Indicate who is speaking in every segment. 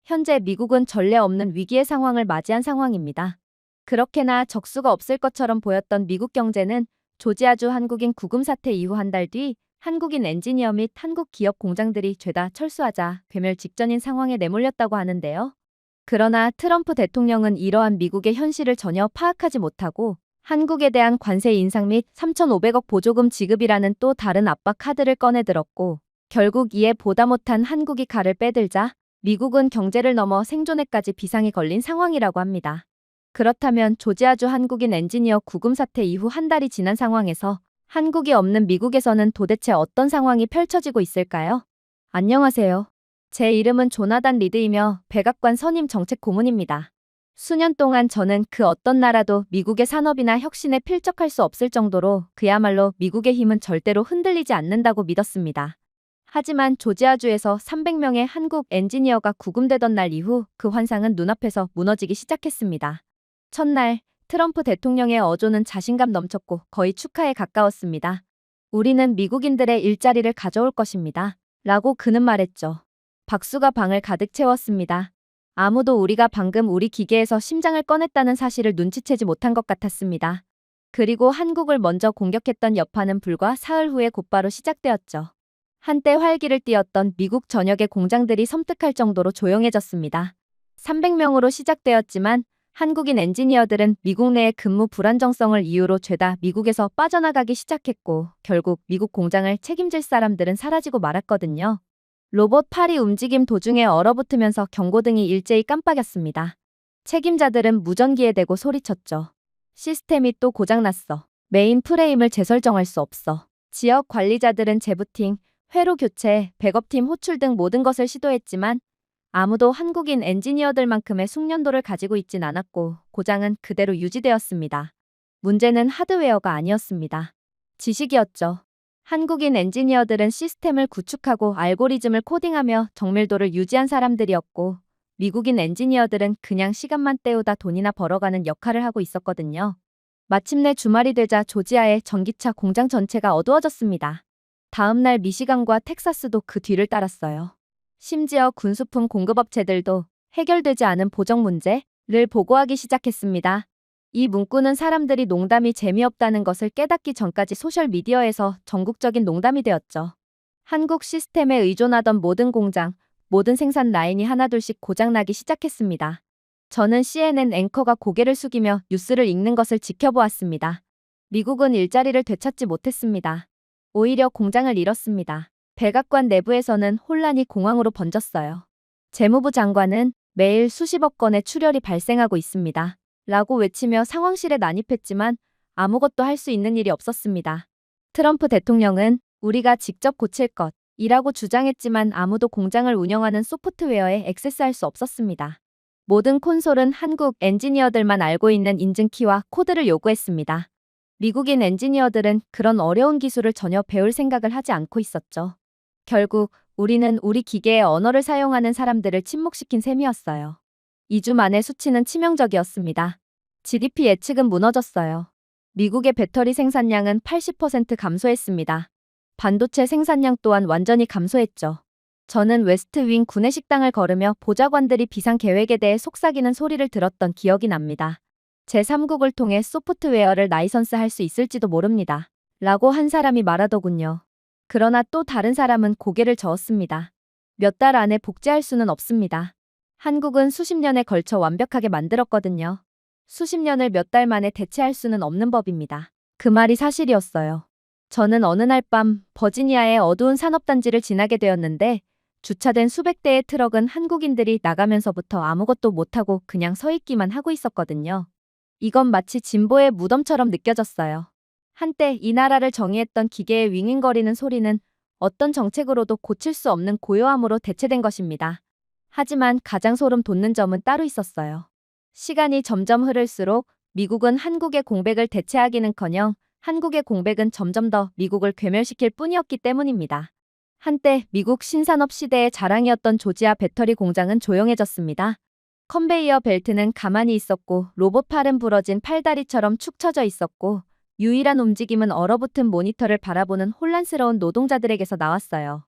Speaker 1: 현재 미국은 전례 없는 위기의 상황을 맞이한 상황입니다. 그렇게나 적수가 없을 것처럼 보였던 미국 경제는 조지아주 한국인 구금 사태 이후 한 달 뒤 한국인 엔지니어 및 한국 기업 공장들이 죄다 철수하자 괴멸 직전인 상황에 내몰렸다고 하는데요. 그러나 트럼프 대통령은 이러한 미국의 현실을 전혀 파악하지 못하고 한국에 대한 관세 인상 및 3,500억 보조금 지급이라는 또 다른 압박 카드를 꺼내들었고 결국 이에 보다 못한 한국이 칼을 빼들자 미국은 경제를 넘어 생존에까지 비상이 걸린 상황이라고 합니다. 그렇다면 조지아주 한국인 엔지니어 구금 사태 이후 한 달이 지난 상황에서 한국이 없는 미국에서는 도대체 어떤 상황이 펼쳐지고 있을까요? 안녕하세요. 제 이름은 조나단 리드이며 백악관 선임 정책 고문입니다. 수년 동안 저는 그 어떤 나라도 미국의 산업이나 혁신에 필적할 수 없을 정도로 그야말로 미국의 힘은 절대로 흔들리지 않는다고 믿었습니다. 하지만 조지아주에서 300명의 한국 엔지니어가 구금되던 날 이후 그 환상은 눈앞에서 무너지기 시작했습니다. 첫날, 트럼프 대통령의 어조는 자신감 넘쳤고 거의 축하에 가까웠습니다. 우리는 미국인들의 일자리를 가져올 것입니다. 라고 그는 말했죠. 박수가 방을 가득 채웠습니다. 아무도 우리가 방금 우리 기계에서 심장을 꺼냈다는 사실을 눈치채지 못한 것 같았습니다. 그리고 한국을 먼저 공격했던 여파는 불과 사흘 후에 곧바로 시작되었죠. 한때 활기를 띠었던 미국 전역의 공장들이 섬뜩할 정도로 조용해졌습니다. 300명으로 시작되었지만 한국인 엔지니어들은 미국 내의 근무 불안정성을 이유로 죄다 미국에서 빠져나가기 시작했고 결국 미국 공장을 책임질 사람들은 사라지고 말았거든요. 로봇 팔이 움직임 도중에 얼어붙으면서 경고등이 일제히 깜빡였습니다. 책임자들은 무전기에 대고 소리쳤죠. 시스템이 또 고장났어. 메인 프레임을 재설정할 수 없어. 지역 관리자들은 재부팅, 회로 교체, 백업팀 호출 등 모든 것을 시도했지만 아무도 한국인 엔지니어들만큼의 숙련도를 가지고 있진 않았고 고장은 그대로 유지되었습니다. 문제는 하드웨어가 아니었습니다. 지식이었죠. 한국인 엔지니어들은 시스템을 구축하고 알고리즘을 코딩하며 정밀도를 유지한 사람들이었고 미국인 엔지니어들은 그냥 시간만 때우다 돈이나 벌어가는 역할을 하고 있었거든요. 마침내 주말이 되자 조지아의 전기차 공장 전체가 어두워졌습니다. 다음 날 미시간과 텍사스도 그 뒤를 따랐어요. 심지어 군수품 공급업체들도 해결되지 않은 보정 문제를 보고하기 시작했습니다. 이 문구는 사람들이 농담이 재미없다는 것을 깨닫기 전까지 소셜미디어에서 전국적인 농담이 되었죠. 한국 시스템에 의존하던 모든 공장, 모든 생산 라인이 하나둘씩 고장나기 시작했습니다. 저는 CNN 앵커가 고개를 숙이며 뉴스를 읽는 것을 지켜보았습니다. 미국은 일자리를 되찾지 못했습니다. 오히려 공장을 잃었습니다. 백악관 내부에서는 혼란이 공황으로 번졌어요. 재무부 장관은 매일 수십억 건의 출혈이 발생하고 있습니다. 라고 외치며 상황실에 난입했지만 아무것도 할 수 있는 일이 없었습니다. 트럼프 대통령은 우리가 직접 고칠 것이라고 주장했지만 아무도 공장을 운영하는 소프트웨어에 액세스할 수 없었습니다. 모든 콘솔은 한국 엔지니어들만 알고 있는 인증키와 코드를 요구했습니다. 미국인 엔지니어들은 그런 어려운 기술을 전혀 배울 생각을 하지 않고 있었죠. 결국 우리는 우리 기계의 언어를 사용하는 사람들을 침묵시킨 셈이었어요. 2주 만에 수치는 치명적이었습니다. GDP 예측은 무너졌어요. 미국의 배터리 생산량은 80% 감소했습니다. 반도체 생산량 또한 완전히 감소했죠. 저는 웨스트 윙 구내식당을 걸으며 보좌관들이 비상 계획에 대해 속삭이는 소리를 들었던 기억이 납니다. 제3국을 통해 소프트웨어를 라이선스할 수 있을지도 모릅니다. 라고 한 사람이 말하더군요. 그러나 또 다른 사람은 고개를 저었습니다. 몇 달 안에 복제할 수는 없습니다. 한국은 수십 년에 걸쳐 완벽하게 만들었거든요. 수십 년을 몇 달 만에 대체할 수는 없는 법입니다. 그 말이 사실이었어요. 저는 어느 날 밤 버지니아의 어두운 산업단지를 지나게 되었는데 주차된 수백 대의 트럭은 한국인들이 나가면서부터 아무것도 못하고 그냥 서 있기만 하고 있었거든요. 이건 마치 진보의 무덤처럼 느껴졌어요. 한때 이 나라를 정의했던 기계의 윙윙거리는 소리는 어떤 정책으로도 고칠 수 없는 고요함으로 대체된 것입니다. 하지만 가장 소름 돋는 점은 따로 있었어요. 시간이 점점 흐를수록 미국은 한국의 공백을 대체하기는커녕 한국의 공백은 점점 더 미국을 괴멸시킬 뿐이었기 때문입니다. 한때 미국 신산업 시대의 자랑이었던 조지아 배터리 공장은 조용해졌습니다. 컨베이어 벨트는 가만히 있었고 로봇 팔은 부러진 팔다리처럼 축 처져 있었고 유일한 움직임은 얼어붙은 모니터를 바라보는 혼란스러운 노동자들에게서 나왔어요.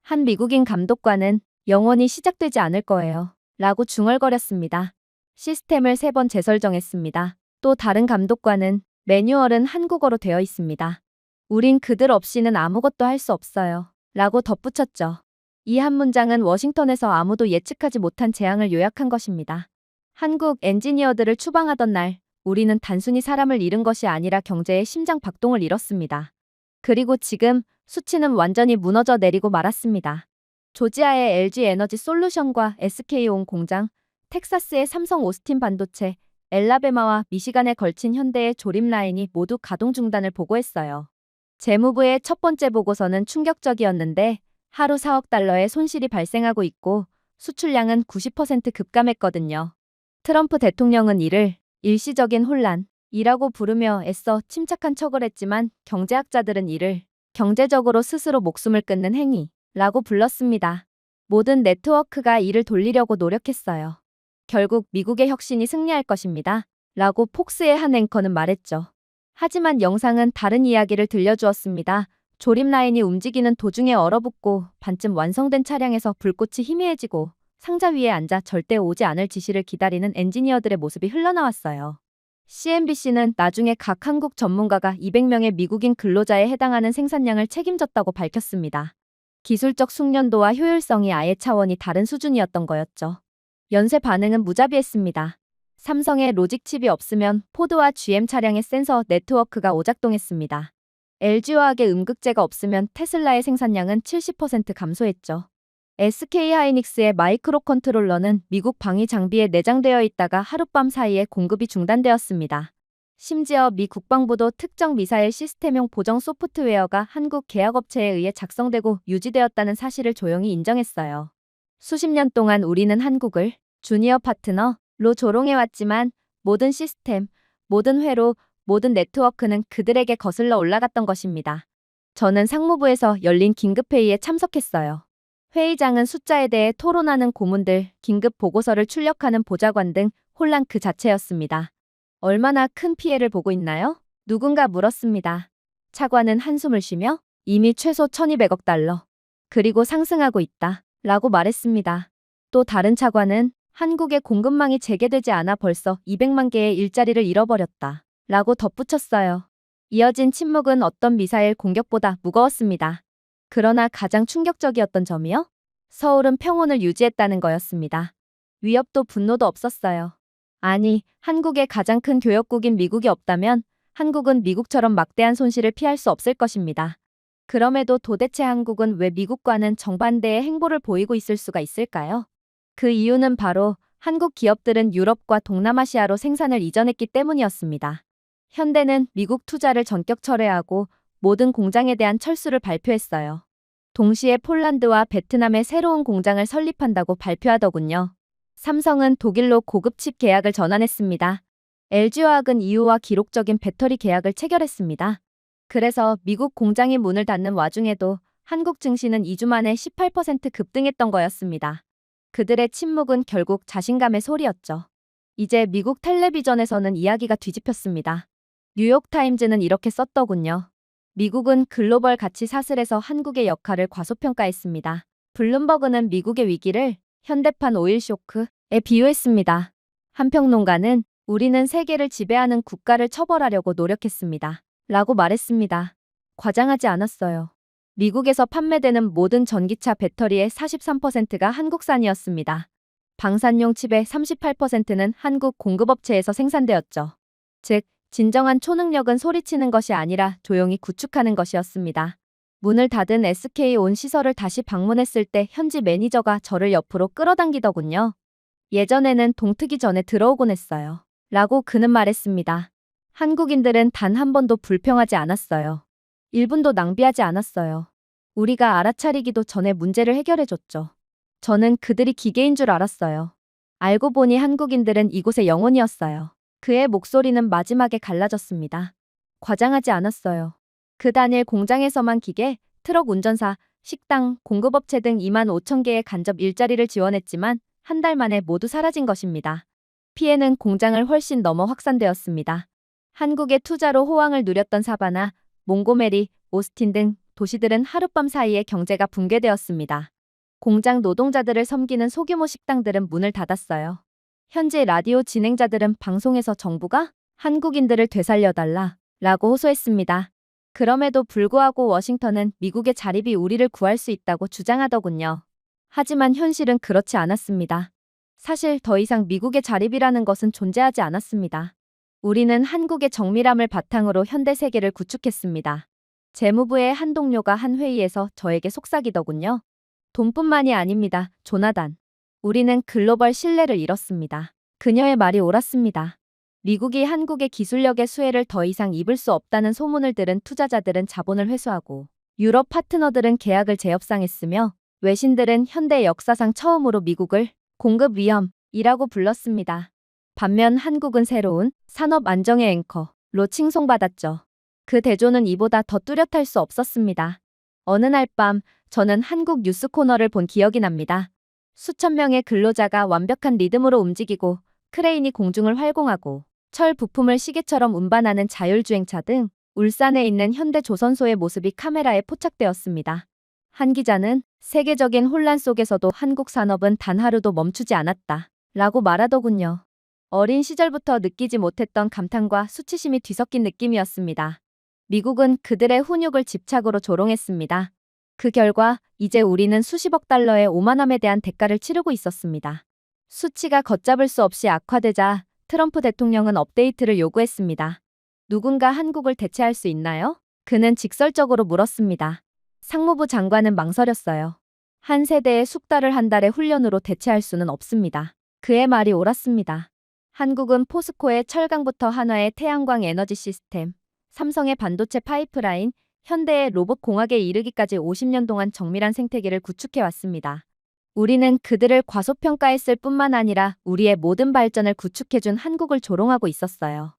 Speaker 1: 한 미국인 감독관은 영원히 시작되지 않을 거예요. 라고 중얼거렸습니다. 시스템을 3번 재설정했습니다. 또 다른 감독관은 매뉴얼은 한국어로 되어 있습니다. 우린 그들 없이는 아무것도 할 수 없어요. 라고 덧붙였죠. 이 한 문장은 워싱턴에서 아무도 예측하지 못한 재앙을 요약한 것입니다. 한국 엔지니어들을 추방하던 날, 우리는 단순히 사람을 잃은 것이 아니라 경제의 심장 박동을 잃었습니다. 그리고 지금 수치는 완전히 무너져 내리고 말았습니다. 조지아의 LG 에너지 솔루션과 SK온 공장, 텍사스의 삼성 오스틴 반도체, 엘라베마와 미시간에 걸친 현대의 조립 라인이 모두 가동 중단을 보고했어요. 재무부의 첫 번째 보고서는 충격적이었는데 하루 4억 달러의 손실이 발생하고 있고 수출량은 90% 급감했거든요. 트럼프 대통령은 이를 일시적인 혼란이라고 부르며 애써 침착한 척을 했지만 경제학자들은 이를 경제적으로 스스로 목숨을 끊는 행위라고 불렀습니다. 모든 네트워크가 이를 돌리려고 노력했어요. 결국 미국의 혁신이 승리할 것입니다. 라고 폭스의 한 앵커는 말했죠. 하지만 영상은 다른 이야기를 들려주었습니다. 조립 라인이 움직이는 도중에 얼어붙고 반쯤 완성된 차량에서 불꽃이 희미해지고 상자 위에 앉아 절대 오지 않을 지시를 기다리는 엔지니어들의 모습이 흘러나왔어요. CNBC는 나중에 각 한국 전문가가 200명의 미국인 근로자에 해당하는 생산량을 책임졌다고 밝혔습니다. 기술적 숙련도와 효율성이 아예 차원이 다른 수준이었던 거였죠. 연쇄 반응은 무자비했습니다. 삼성의 로직 칩이 없으면 포드와 GM 차량의 센서 네트워크가 오작동했습니다. LG화학의 음극재가 없으면 테슬라의 생산량은 70% 감소했죠. SK하이닉스의 마이크로 컨트롤러는 미국 방위 장비에 내장되어 있다가 하룻밤 사이에 공급이 중단되었습니다. 심지어 미 국방부도 특정 미사일 시스템용 보정 소프트웨어가 한국 계약업체에 의해 작성되고 유지되었다는 사실을 조용히 인정했어요. 수십 년 동안 우리는 한국을 주니어 파트너로 조롱해왔지만 모든 시스템, 모든 회로, 모든 네트워크는 그들에게 거슬러 올라갔던 것입니다. 저는 상무부에서 열린 긴급회의에 참석했어요. 회의장은 숫자에 대해 토론하는 고문들, 긴급 보고서를 출력하는 보좌관 등 혼란 그 자체였습니다. 얼마나 큰 피해를 보고 있나요? 누군가 물었습니다. 차관은 한숨을 쉬며 이미 최소 1200억 달러. 그리고 상승하고 있다. 라고 말했습니다. 또 다른 차관은 한국의 공급망이 재개되지 않아 벌써 200만 개의 일자리를 잃어버렸다. 라고 덧붙였어요. 이어진 침묵은 어떤 미사일 공격보다 무거웠습니다. 그러나 가장 충격적이었던 점이요? 서울은 평온을 유지했다는 거였습니다. 위협도 분노도 없었어요. 아니, 한국의 가장 큰 교역국인 미국이 없다면 한국은 미국처럼 막대한 손실을 피할 수 없을 것입니다. 그럼에도 도대체 한국은 왜 미국과는 정반대의 행보를 보이고 있을 수가 있을까요? 그 이유는 바로 한국 기업들은 유럽과 동남아시아로 생산을 이전했기 때문이었습니다. 현대는 미국 투자를 전격 철회하고 모든 공장에 대한 철수를 발표했어요. 동시에 폴란드와 베트남에 새로운 공장을 설립한다고 발표하더군요. 삼성은 독일로 고급 칩 계약을 전환했습니다. LG화학은 EU와 기록적인 배터리 계약을 체결했습니다. 그래서 미국 공장이 문을 닫는 와중에도 한국 증시는 2주 만에 18% 급등했던 거였습니다. 그들의 침묵은 결국 자신감의 소리였죠. 이제 미국 텔레비전에서는 이야기가 뒤집혔습니다. 뉴욕타임즈는 이렇게 썼더군요. 미국은 글로벌 가치 사슬에서 한국의 역할을 과소평가했습니다. 블룸버그는 미국의 위기를 현대판 오일 쇼크에 비유했습니다. 한 평론가는 우리는 세계를 지배하는 국가를 처벌하려고 노력했습니다. 라고 말했습니다. 과장하지 않았어요. 미국에서 판매되는 모든 전기차 배터리의 43%가 한국산이었습니다. 방산용 칩의 38%는 한국 공급업체에서 생산되었죠. 즉, 진정한 초능력은 소리치는 것이 아니라 조용히 구축하는 것이었습니다. 문을 닫은 SK온 시설을 다시 방문했을 때 현지 매니저가 저를 옆으로 끌어당기더군요. 예전에는 동트기 전에 들어오곤 했어요. 라고 그는 말했습니다. 한국인들은 단 한 번도 불평하지 않았어요. 1분도 낭비하지 않았어요. 우리가 알아차리기도 전에 문제를 해결해줬죠. 저는 그들이 기계인 줄 알았어요. 알고 보니 한국인들은 이곳의 영혼이었어요. 그의 목소리는 마지막에 갈라졌습니다. 과장하지 않았어요. 그 단일 공장에서만 기계, 트럭 운전사, 식당, 공급업체 등 2만 5천 개의 간접 일자리를 지원했지만 한 달 만에 모두 사라진 것입니다. 피해는 공장을 훨씬 넘어 확산되었습니다. 한국의 투자로 호황을 누렸던 사바나, 몽고메리, 오스틴 등 도시들은 하룻밤 사이에 경제가 붕괴되었습니다. 공장 노동자들을 섬기는 소규모 식당들은 문을 닫았어요. 현지 라디오 진행자들은 방송에서 정부가 한국인들을 되살려달라 라고 호소했습니다. 그럼에도 불구하고 워싱턴은 미국의 자립이 우리를 구할 수 있다고 주장하더군요. 하지만 현실은 그렇지 않았습니다. 사실 더 이상 미국의 자립이라는 것은 존재하지 않았습니다. 우리는 한국의 정밀함을 바탕으로 현대 세계를 구축했습니다. 재무부의 한 동료가 한 회의에서 저에게 속삭이더군요. 돈뿐만이 아닙니다, 조나단. 우리는 글로벌 신뢰를 잃었습니다. 그녀의 말이 옳았습니다. 미국이 한국의 기술력의 수혜를 더 이상 입을 수 없다는 소문을 들은 투자자들은 자본을 회수하고 유럽 파트너들은 계약을 재협상했으며 외신들은 현대 역사상 처음으로 미국을 공급 위험이라고 불렀습니다. 반면 한국은 새로운 산업 안정의 앵커로 칭송받았죠. 그 대조는 이보다 더 뚜렷할 수 없었습니다. 어느 날 밤 저는 한국 뉴스 코너를 본 기억이 납니다. 수천 명의 근로자가 완벽한 리듬으로 움직이고 크레인이 공중을 활공하고 철 부품을 시계처럼 운반하는 자율주행차 등 울산에 있는 현대조선소의 모습이 카메라에 포착되었습니다. 한 기자는 세계적인 혼란 속에서도 한국 산업은 단 하루도 멈추지 않았다 라고 말하더군요. 어린 시절부터 느끼지 못했던 감탄과 수치심이 뒤섞인 느낌이었습니다. 미국은 그들의 훈육을 집착으로 조롱했습니다. 그 결과 이제 우리는 수십억 달러의 오만함에 대한 대가를 치르고 있었습니다. 수치가 걷잡을 수 없이 악화되자 트럼프 대통령은 업데이트를 요구했습니다. 누군가 한국을 대체할 수 있나요? 그는 직설적으로 물었습니다. 상무부 장관은 망설였어요. 한 세대의 숙달을 한 달의 훈련으로 대체할 수는 없습니다. 그의 말이 옳았습니다. 한국은 포스코의 철강부터 한화의 태양광 에너지 시스템, 삼성의 반도체 파이프라인, 현대의 로봇 공학에 이르기까지 50년 동안 정밀한 생태계를 구축해왔습니다. 우리는 그들을 과소평가했을 뿐만 아니라 우리의 모든 발전을 구축해준 한국을 조롱하고 있었어요.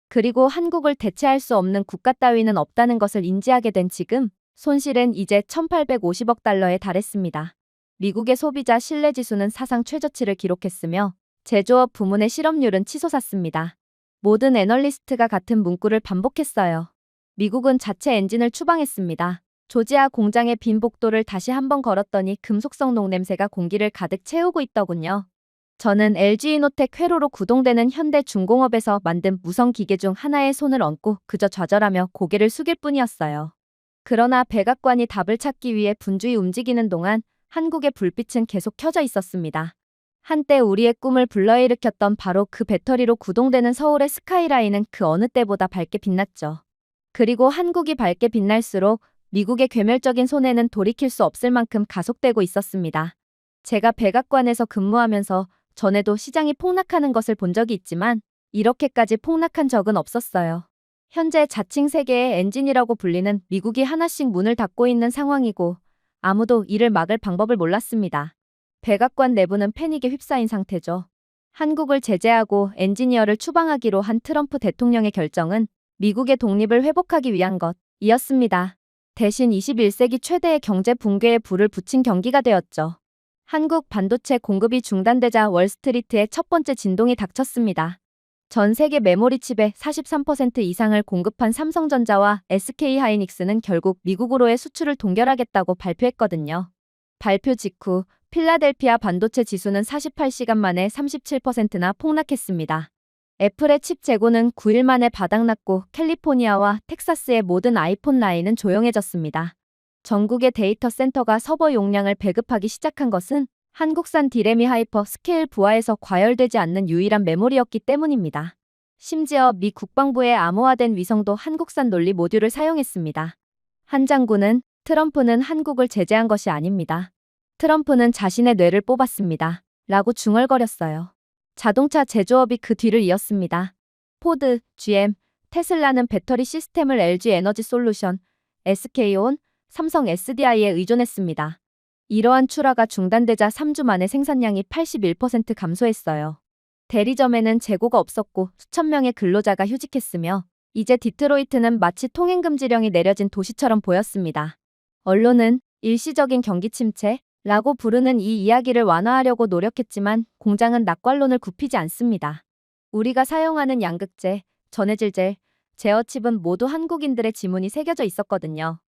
Speaker 1: 그리고 한국을 대체할 수 없는 국가 따위는 없다는 것을 인지하게 된 지금, 손실은 이제 1,850억 달러에 달했습니다. 미국의 소비자 신뢰지수는 사상 최저치를 기록했으며 제조업 부문의 실업률은 치솟았습니다. 모든 애널리스트가 같은 문구를 반복했어요. 미국은 자체 엔진을 추방했습니다. 조지아 공장의 빈 복도를 다시 한번 걸었더니 금속성 녹냄새가 공기를 가득 채우고 있더군요. 저는 LG이노텍 회로로 구동되는 현대중공업에서 만든 무성 기계 중 하나에 손을 얹고 그저 좌절하며 고개를 숙일 뿐이었어요. 그러나 백악관이 답을 찾기 위해 분주히 움직이는 동안 한국의 불빛은 계속 켜져 있었습니다. 한때 우리의 꿈을 불러일으켰던 바로 그 배터리로 구동되는 서울의 스카이라인은 그 어느 때보다 밝게 빛났죠. 그리고 한국이 밝게 빛날수록 미국의 괴멸적인 손해는 돌이킬 수 없을 만큼 가속되고 있었습니다. 제가 백악관에서 근무하면서 전에도 시장이 폭락하는 것을 본 적이 있지만 이렇게까지 폭락한 적은 없었어요. 현재 자칭 세계의 엔진이라고 불리는 미국이 하나씩 문을 닫고 있는 상황이고 아무도 이를 막을 방법을 몰랐습니다. 백악관 내부는 패닉에 휩싸인 상태죠. 한국을 제재하고 엔지니어를 추방하기로 한 트럼프 대통령의 결정은 미국의 독립을 회복하기 위한 것이었습니다. 대신 21세기 최대의 경제 붕괴에 불을 붙인 경기가 되었죠. 한국 반도체 공급이 중단되자 월스트리트에 첫 번째 진동이 닥쳤습니다. 전 세계 메모리 칩의 43% 이상을 공급한 삼성전자와 SK하이닉스는 결국 미국으로의 수출을 동결하겠다고 발표했거든요. 발표 직후 필라델피아 반도체 지수는 48시간 만에 37%나 폭락했습니다. 애플의 칩 재고는 9일 만에 바닥났고 캘리포니아와 텍사스의 모든 아이폰 라인은 조용해졌습니다. 전국의 데이터 센터가 서버 용량을 배급하기 시작한 것은 한국산 디램이 하이퍼 스케일 부하에서 과열되지 않는 유일한 메모리였기 때문입니다. 심지어 미 국방부의 암호화된 위성도 한국산 논리 모듈을 사용했습니다. 한 장군은 트럼프는 한국을 제재한 것이 아닙니다. 트럼프는 자신의 뇌를 뽑았습니다. 라고 중얼거렸어요. 자동차 제조업이 그 뒤를 이었습니다. 포드, GM, 테슬라는 배터리 시스템을 LG 에너지 솔루션, SK온, 삼성 SDI에 의존했습니다. 이러한 출하가 중단되자 3주 만에 생산량이 81% 감소했어요. 대리점에는 재고가 없었고 수천 명의 근로자가 휴직했으며 이제 디트로이트는 마치 통행금지령이 내려진 도시처럼 보였습니다. 언론은 일시적인 경기 침체라고 부르는 이 이야기를 완화하려고 노력했지만 공장은 낙관론을 굽히지 않습니다. 우리가 사용하는 양극재, 전해질젤, 제어칩은 모두 한국인들의 지문이 새겨져 있었거든요.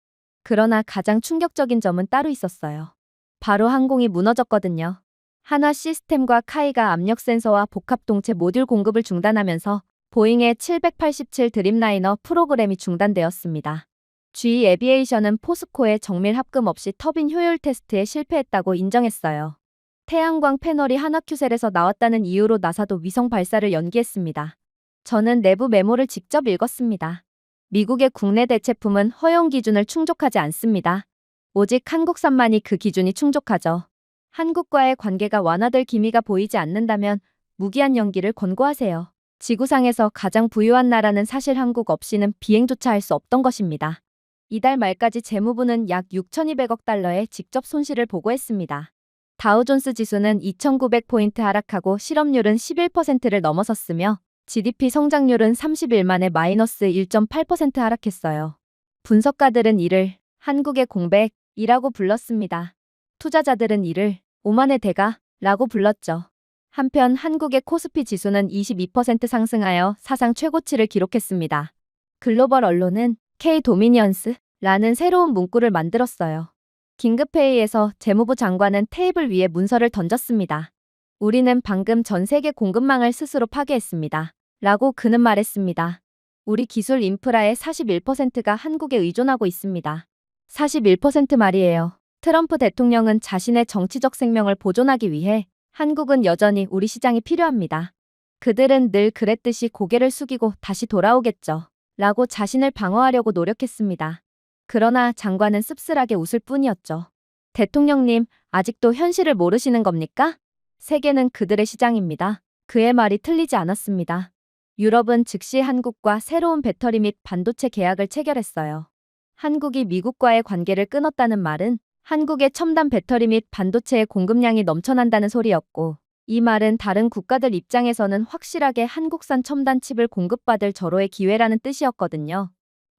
Speaker 1: 그러나 가장 충격적인 점은 따로 있었어요. 바로 항공이 무너졌거든요. 한화 시스템과 카이가 압력 센서와 복합 동체 모듈 공급을 중단하면서 보잉의 787 드림라이너 프로그램이 중단되었습니다. GE 에비에이션은 포스코의 정밀 합금 없이 터빈 효율 테스트에 실패했다고 인정했어요. 태양광 패널이 한화큐셀에서 나왔다는 이유로 나사도 위성 발사를 연기했습니다. 저는 내부 메모를 직접 읽었습니다. 미국의 국내 대체품은 허용 기준을 충족하지 않습니다. 오직 한국산만이 그 기준이 충족하죠. 한국과의 관계가 완화될 기미가 보이지 않는다면 무기한 연기를 권고하세요. 지구상에서 가장 부유한 나라는 사실 한국 없이는 비행조차 할 수 없던 것입니다. 이달 말까지 재무부는 약 6,200억 달러의 직접 손실을 보고했습니다. 다우존스 지수는 2,900포인트 하락하고 실업률은 11%를 넘어섰으며 GDP 성장률은 30일 만에 마이너스 1.8% 하락했어요. 분석가들은 이를 한국의 공백이라고 불렀습니다. 투자자들은 이를 오만의 대가라고 불렀죠. 한편 한국의 코스피 지수는 22% 상승하여 사상 최고치를 기록했습니다. 글로벌 언론은 K-도미니언스라는 새로운 문구를 만들었어요. 긴급회의에서 재무부 장관은 테이블 위에 문서를 던졌습니다. 우리는 방금 전 세계 공급망을 스스로 파괴했습니다. 라고 그는 말했습니다. 우리 기술 인프라의 41%가 한국에 의존하고 있습니다. 41% 말이에요. 트럼프 대통령은 자신의 정치적 생명을 보존하기 위해 한국은 여전히 우리 시장이 필요합니다. 그들은 늘 그랬듯이 고개를 숙이고 다시 돌아오겠죠. 라고 자신을 방어하려고 노력했습니다. 그러나 장관은 씁쓸하게 웃을 뿐이었죠. 대통령님, 아직도 현실을 모르시는 겁니까? 세계는 그들의 시장입니다. 그의 말이 틀리지 않았습니다. 유럽은 즉시 한국과 새로운 배터리 및 반도체 계약을 체결했어요. 한국이 미국과의 관계를 끊었다는 말은 한국의 첨단 배터리 및 반도체의 공급량이 넘쳐난다는 소리였고, 이 말은 다른 국가들 입장에서는 확실하게 한국산 첨단 칩을 공급받을 절호의 기회라는 뜻이었거든요.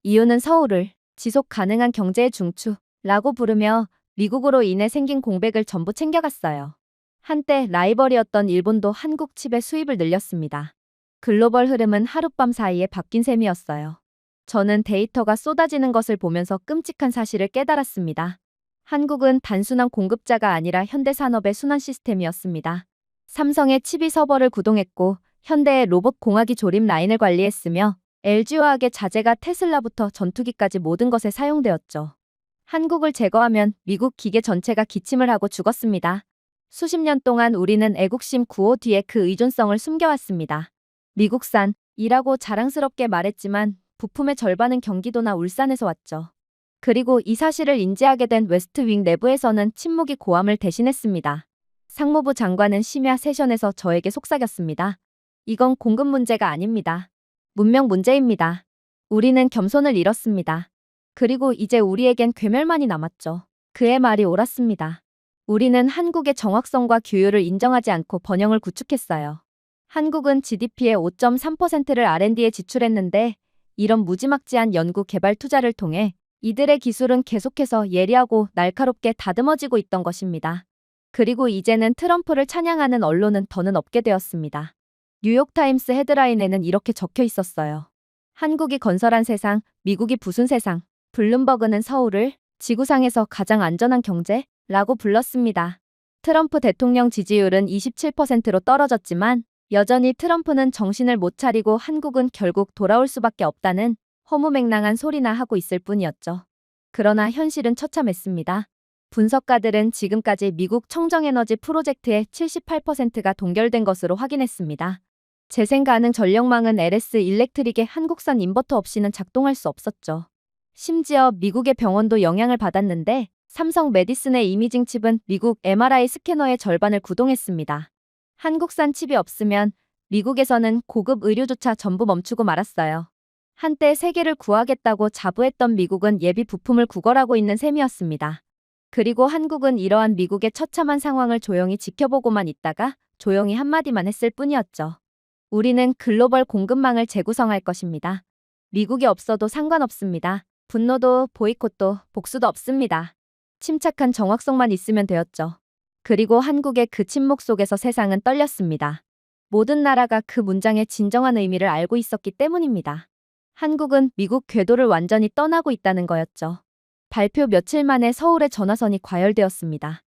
Speaker 1: 이유는 서울을 지속 가능한 경제의 중추라고 부르며 미국으로 인해 생긴 공백을 전부 챙겨갔어요. 한때 라이벌이었던 일본도 한국 칩의 수입을 늘렸습니다. 글로벌 흐름은 하룻밤 사이에 바뀐 셈이었어요. 저는 데이터가 쏟아지는 것을 보면서 끔찍한 사실을 깨달았습니다. 한국은 단순한 공급자가 아니라 현대산업의 순환 시스템이었습니다. 삼성의 치비 서버를 구동했고 현대의 로봇 공학이 조립 라인을 관리했으며 LG화학의 자재가 테슬라부터 전투기까지 모든 것에 사용되었죠. 한국을 제거하면 미국 기계 전체가 기침을 하고 죽었습니다. 수십 년 동안 우리는 애국심 구호 뒤에 그 의존성을 숨겨왔습니다. 미국산이라고 자랑스럽게 말했지만 부품의 절반은 경기도나 울산에서 왔죠. 그리고 이 사실을 인지하게 된 웨스트윙 내부에서는 침묵이 고함을 대신했습니다. 상무부 장관은 심야 세션에서 저에게 속삭였습니다. 이건 공급 문제가 아닙니다. 문명 문제입니다. 우리는 겸손을 잃었습니다. 그리고 이제 우리에겐 괴멸만이 남았죠. 그의 말이 옳았습니다. 우리는 한국의 정확성과 규율을 인정하지 않고 번영을 구축했어요. 한국은 GDP의 5.3%를 R&D에 지출했는데 이런 무지막지한 연구 개발 투자를 통해 이들의 기술은 계속해서 예리하고 날카롭게 다듬어지고 있던 것입니다. 그리고 이제는 트럼프를 찬양하는 언론은 더는 없게 되었습니다. 뉴욕타임스 헤드라인에는 이렇게 적혀 있었어요. 한국이 건설한 세상, 미국이 부순 세상. 블룸버그는 서울을 지구상에서 가장 안전한 경제라고 불렀습니다. 트럼프 대통령 지지율은 27%로 떨어졌지만 여전히 트럼프는 정신을 못 차리고 한국은 결국 돌아올 수밖에 없다는 허무맹랑한 소리나 하고 있을 뿐이었죠. 그러나 현실은 처참했습니다. 분석가들은 지금까지 미국 청정에너지 프로젝트의 78%가 동결된 것으로 확인했습니다. 재생 가능 전력망은 LS 일렉트릭의 한국산 인버터 없이는 작동할 수 없었죠. 심지어 미국의 병원도 영향을 받았는데 삼성 메디슨의 이미징 칩은 미국 MRI 스캐너의 절반을 구동했습니다. 한국산 칩이 없으면 미국에서는 고급 의료조차 전부 멈추고 말았어요. 한때 세계를 구하겠다고 자부했던 미국은 예비 부품을 구걸하고 있는 셈이었습니다. 그리고 한국은 이러한 미국의 처참한 상황을 조용히 지켜보고만 있다가 조용히 한마디만 했을 뿐이었죠. 우리는 글로벌 공급망을 재구성할 것입니다. 미국이 없어도 상관없습니다. 분노도 보이콧도 복수도 없습니다. 침착한 정확성만 있으면 되었죠. 그리고 한국의 그 침묵 속에서 세상은 떨렸습니다. 모든 나라가 그 문장의 진정한 의미를 알고 있었기 때문입니다. 한국은 미국 궤도를 완전히 떠나고 있다는 거였죠. 발표 며칠 만에 서울의 전화선이 과열되었습니다.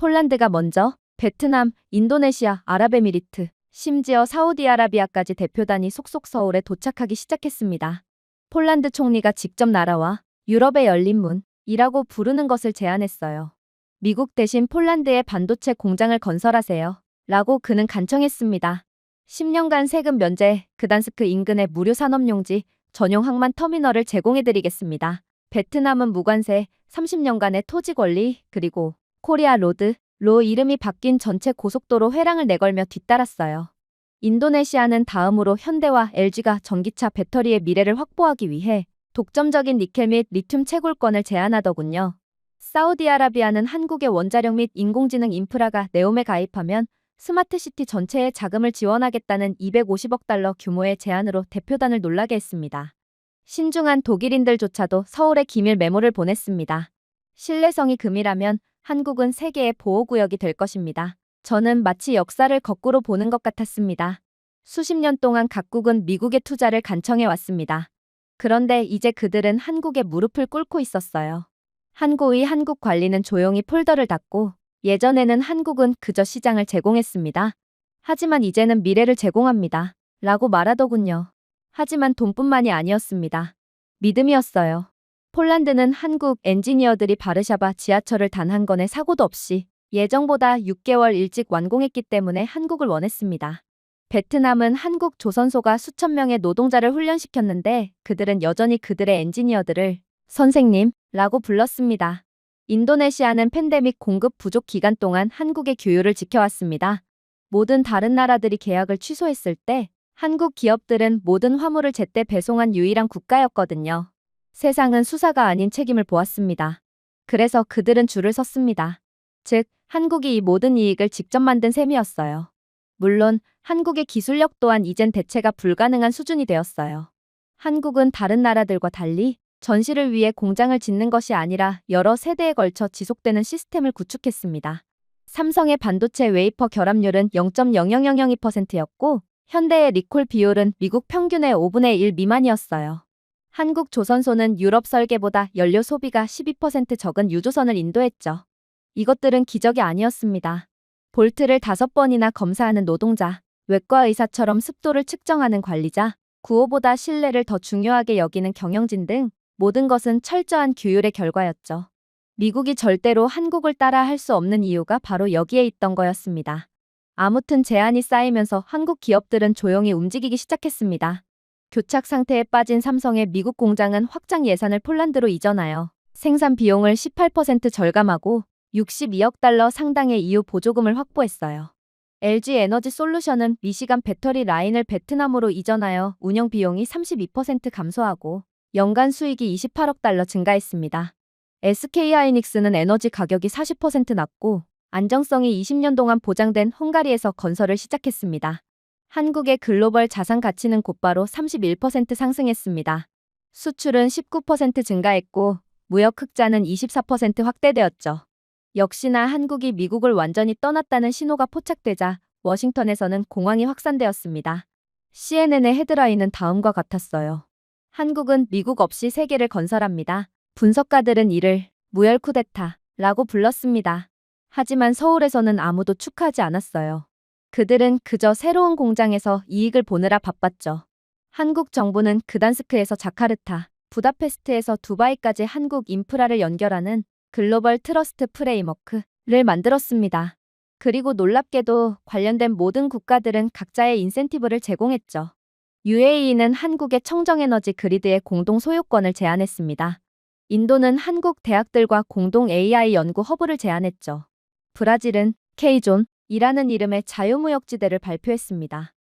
Speaker 1: 폴란드가 먼저, 베트남, 인도네시아, 아랍에미리트, 심지어 사우디아라비아까지 대표단이 속속 서울에 도착하기 시작했습니다. 폴란드 총리가 직접 날아와 유럽의 열린 문이라고 부르는 것을 제안했어요. 미국 대신 폴란드에 반도체 공장을 건설하세요. 라고 그는 간청했습니다. 10년간 세금 면제, 그단스크 인근의 무료 산업용지, 전용 항만 터미널을 제공해드리겠습니다. 베트남은 무관세, 30년간의 토지 권리, 그리고 코리아 로드로 이름이 바뀐 전체 고속도로 회랑을 내걸며 뒤따랐어요. 인도네시아는 다음으로 현대와 LG가 전기차 배터리의 미래를 확보하기 위해 독점적인 니켈 및 리튬 채굴권을 제안하더군요. 사우디아라비아는 한국의 원자력 및 인공지능 인프라가 네옴에 가입하면 스마트시티 전체에 자금을 지원하겠다는 250억 달러 규모의 제안으로 대표단을 놀라게 했습니다. 신중한 독일인들조차도 서울에 기밀 메모를 보냈습니다. 신뢰성이 금이라면 한국은 세계의 보호구역이 될 것입니다. 저는 마치 역사를 거꾸로 보는 것 같았습니다. 수십 년 동안 각국은 미국의 투자를 간청해왔습니다. 그런데 이제 그들은 한국에 무릎을 꿇고 있었어요. 한고의 한국 관리는 조용히 폴더를 닫고 예전에는 한국은 그저 시장을 제공했습니다. 하지만 이제는 미래를 제공합니다. 라고 말하더군요. 하지만 돈뿐만이 아니었습니다. 믿음이었어요. 폴란드는 한국 엔지니어들이 바르샤바 지하철을 단 한 건의 사고도 없이 예정보다 6개월 일찍 완공했기 때문에 한국을 원했습니다. 베트남은 한국 조선소가 수천 명의 노동자를 훈련시켰는데 그들은 여전히 그들의 엔지니어들을 선생님라고 불렀습니다. 인도네시아는 팬데믹 공급 부족 기간 동안 한국의 규율을 지켜왔습니다. 모든 다른 나라들이 계약을 취소했을 때 한국 기업들은 모든 화물을 제때 배송한 유일한 국가였거든요. 세상은 수사가 아닌 책임을 보았습니다. 그래서 그들은 줄을 섰습니다. 즉, 한국이 이 모든 이익을 직접 만든 셈이었어요. 물론 한국의 기술력 또한 이젠 대체가 불가능한 수준이 되었어요. 한국은 다른 나라들과 달리 전시를 위해 공장을 짓는 것이 아니라 여러 세대에 걸쳐 지속되는 시스템을 구축했습니다. 삼성의 반도체 웨이퍼 결합률은 0.00002%였고 현대의 리콜 비율은 미국 평균의 5분의 1 미만이었어요. 한국 조선소는 유럽 설계보다 연료 소비가 12% 적은 유조선을 인도했죠. 이것들은 기적이 아니었습니다. 볼트를 5번이나 검사하는 노동자, 외과 의사처럼 습도를 측정하는 관리자, 구호보다 신뢰를 더 중요하게 여기는 경영진 등 모든 것은 철저한 규율의 결과였죠. 미국이 절대로 한국을 따라 할 수 없는 이유가 바로 여기에 있던 거였습니다. 아무튼 제한이 쌓이면서 한국 기업들은 조용히 움직이기 시작했습니다. 교착 상태에 빠진 삼성의 미국 공장은 확장 예산을 폴란드로 이전하여 생산 비용을 18% 절감하고 62억 달러 상당의 이후 보조금을 확보했어요. LG 에너지 솔루션은 미시간 배터리 라인을 베트남으로 이전하여 운영 비용이 32% 감소하고 연간 수익이 28억 달러 증가했습니다. SK하이닉스는 에너지 가격이 40% 낮고 안정성이 20년 동안 보장된 헝가리에서 건설을 시작했습니다. 한국의 글로벌 자산 가치는 곧바로 31% 상승했습니다. 수출은 19% 증가했고 무역 흑자는 24% 확대되었죠. 역시나 한국이 미국을 완전히 떠났다는 신호가 포착되자 워싱턴에서는 공황이 확산되었습니다. CNN의 헤드라인은 다음과 같았어요. 한국은 미국 없이 세계를 건설합니다. 분석가들은 이를 무혈 쿠데타라고 불렀습니다. 하지만 서울에서는 아무도 축하하지 않았어요. 그들은 그저 새로운 공장에서 이익을 보느라 바빴죠. 한국 정부는 그단스크에서 자카르타, 부다페스트에서 두바이까지 한국 인프라를 연결하는 글로벌 트러스트 프레임워크를 만들었습니다. 그리고 놀랍게도 관련된 모든 국가들은 각자의 인센티브를 제공했죠. UAE는 한국의 청정에너지 그리드의 공동 소유권을 제안했습니다. 인도는 한국 대학들과 공동 AI 연구 허브를 제안했죠. 브라질은 K존이라는 이름의 자유무역지대를 발표했습니다.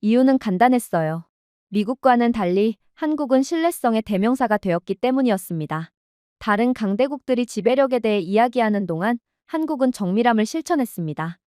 Speaker 1: 이유는 간단했어요. 미국과는 달리 한국은 신뢰성의 대명사가 되었기 때문이었습니다. 다른 강대국들이 지배력에 대해 이야기하는 동안 한국은 정밀함을 실천했습니다.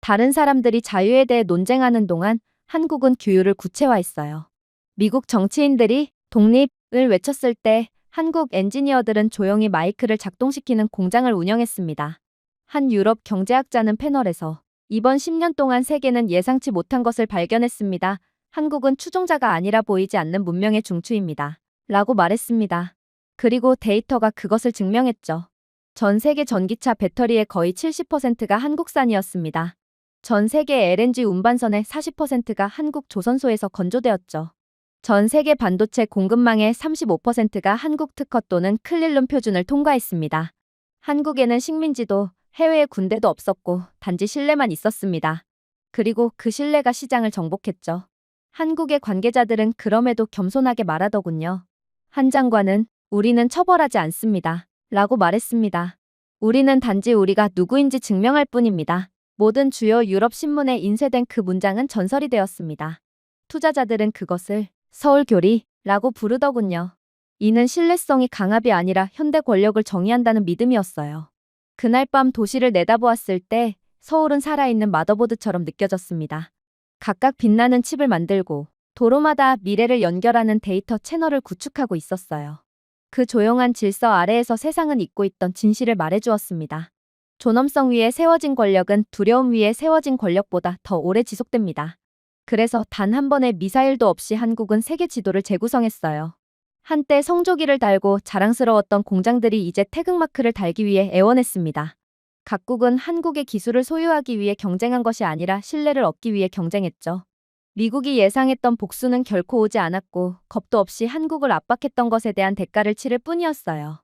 Speaker 1: 다른 사람들이 자유에 대해 논쟁하는 동안 한국은 규율을 구체화했어요. 미국 정치인들이 독립을 외쳤을 때 한국 엔지니어들은 조용히 마이크를 작동시키는 공장을 운영했습니다. 한 유럽 경제학자는 패널에서 이번 10년 동안 세계는 예상치 못한 것을 발견했습니다. 한국은 추종자가 아니라 보이지 않는 문명의 중추입니다. 라고 말했습니다. 그리고 데이터가 그것을 증명했죠. 전 세계 전기차 배터리의 거의 70%가 한국산이었습니다. 전 세계 LNG 운반선의 40%가 한국 조선소에서 건조되었죠. 전 세계 반도체 공급망의 35%가 한국 특허 또는 클린룸 표준을 통과했습니다. 한국에는 식민지도 해외에 군대도 없었고 단지 신뢰만 있었습니다. 그리고 그 신뢰가 시장을 정복했죠. 한국의 관계자들은 그럼에도 겸손하게 말하더군요. 한 장관은 우리는 처벌하지 않습니다. 라고 말했습니다. 우리는 단지 우리가 누구인지 증명할 뿐입니다. 모든 주요 유럽 신문에 인쇄된 그 문장은 전설이 되었습니다. 투자자들은 그것을 서울교리라고 부르더군요. 이는 신뢰성이 강압이 아니라 현대 권력을 정의한다는 믿음이었어요. 그날 밤 도시를 내다보았을 때 서울은 살아있는 마더보드처럼 느껴졌습니다. 각각 빛나는 칩을 만들고 도로마다 미래를 연결하는 데이터 채널을 구축하고 있었어요. 그 조용한 질서 아래에서 세상은 잊고 있던 진실을 말해주었습니다. 존엄성 위에 세워진 권력은 두려움 위에 세워진 권력보다 더 오래 지속됩니다. 그래서 단 한 번의 미사일도 없이 한국은 세계 지도를 재구성했어요. 한때 성조기를 달고 자랑스러웠던 공장들이 이제 태극마크를 달기 위해 애원했습니다. 각국은 한국의 기술을 소유하기 위해 경쟁한 것이 아니라 신뢰를 얻기 위해 경쟁했죠. 미국이 예상했던 복수는 결코 오지 않았고 겁도 없이 한국을 압박했던 것에 대한 대가를 치를 뿐이었어요.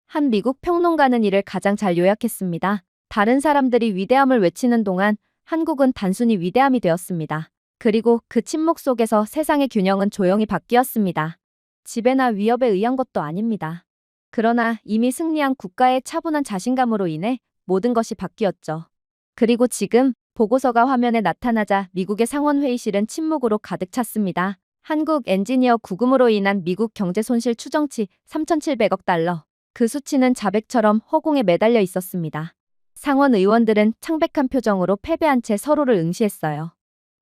Speaker 1: 한 미국 평론가는 이를 가장 잘 요약했습니다. 다른 사람들이 위대함을 외치는 동안 한국은 단순히 위대함이 되었습니다. 그리고 그 침묵 속에서 세상의 균형은 조용히 바뀌었습니다. 지배나 위협에 의한 것도 아닙니다. 그러나 이미 승리한 국가의 차분한 자신감으로 인해 모든 것이 바뀌었죠. 그리고 지금 보고서가 화면에 나타나자 미국의 상원회의실은 침묵으로 가득 찼습니다. 한국 엔지니어 구금으로 인한 미국 경제 손실 추정치 3,700억 달러. 그 수치는 자백처럼 허공에 매달려 있었습니다. 상원 의원들은 창백한 표정으로 패배한 채 서로를 응시했어요.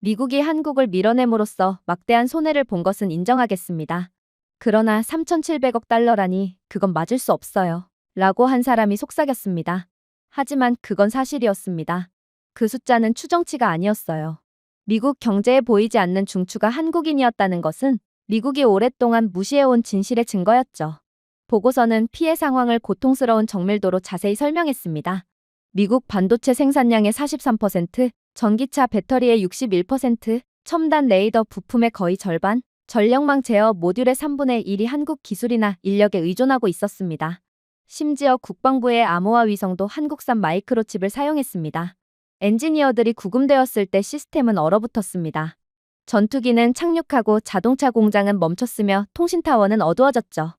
Speaker 1: 미국이 한국을 밀어냄으로써 막대한 손해를 본 것은 인정하겠습니다. 그러나 3,700억 달러라니 그건 맞을 수 없어요. 라고 한 사람이 속삭였습니다. 하지만 그건 사실이었습니다. 그 숫자는 추정치가 아니었어요. 미국 경제에 보이지 않는 중추가 한국인이었다는 것은 미국이 오랫동안 무시해온 진실의 증거였죠. 보고서는 피해 상황을 고통스러운 정밀도로 자세히 설명했습니다. 미국 반도체 생산량의 43%, 전기차 배터리의 61%, 첨단 레이더 부품의 거의 절반, 전력망 제어 모듈의 3분의 1이 한국 기술이나 인력에 의존하고 있었습니다. 심지어 국방부의 암호화 위성도 한국산 마이크로칩을 사용했습니다. 엔지니어들이 구금되었을 때 시스템은 얼어붙었습니다. 전투기는 착륙하고 자동차 공장은 멈췄으며 통신타워는 어두워졌죠.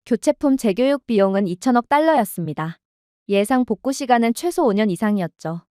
Speaker 1: 교체품 재교육 비용은 2천억 달러였습니다. 예상 복구 시간은 최소 5년 이상이었죠.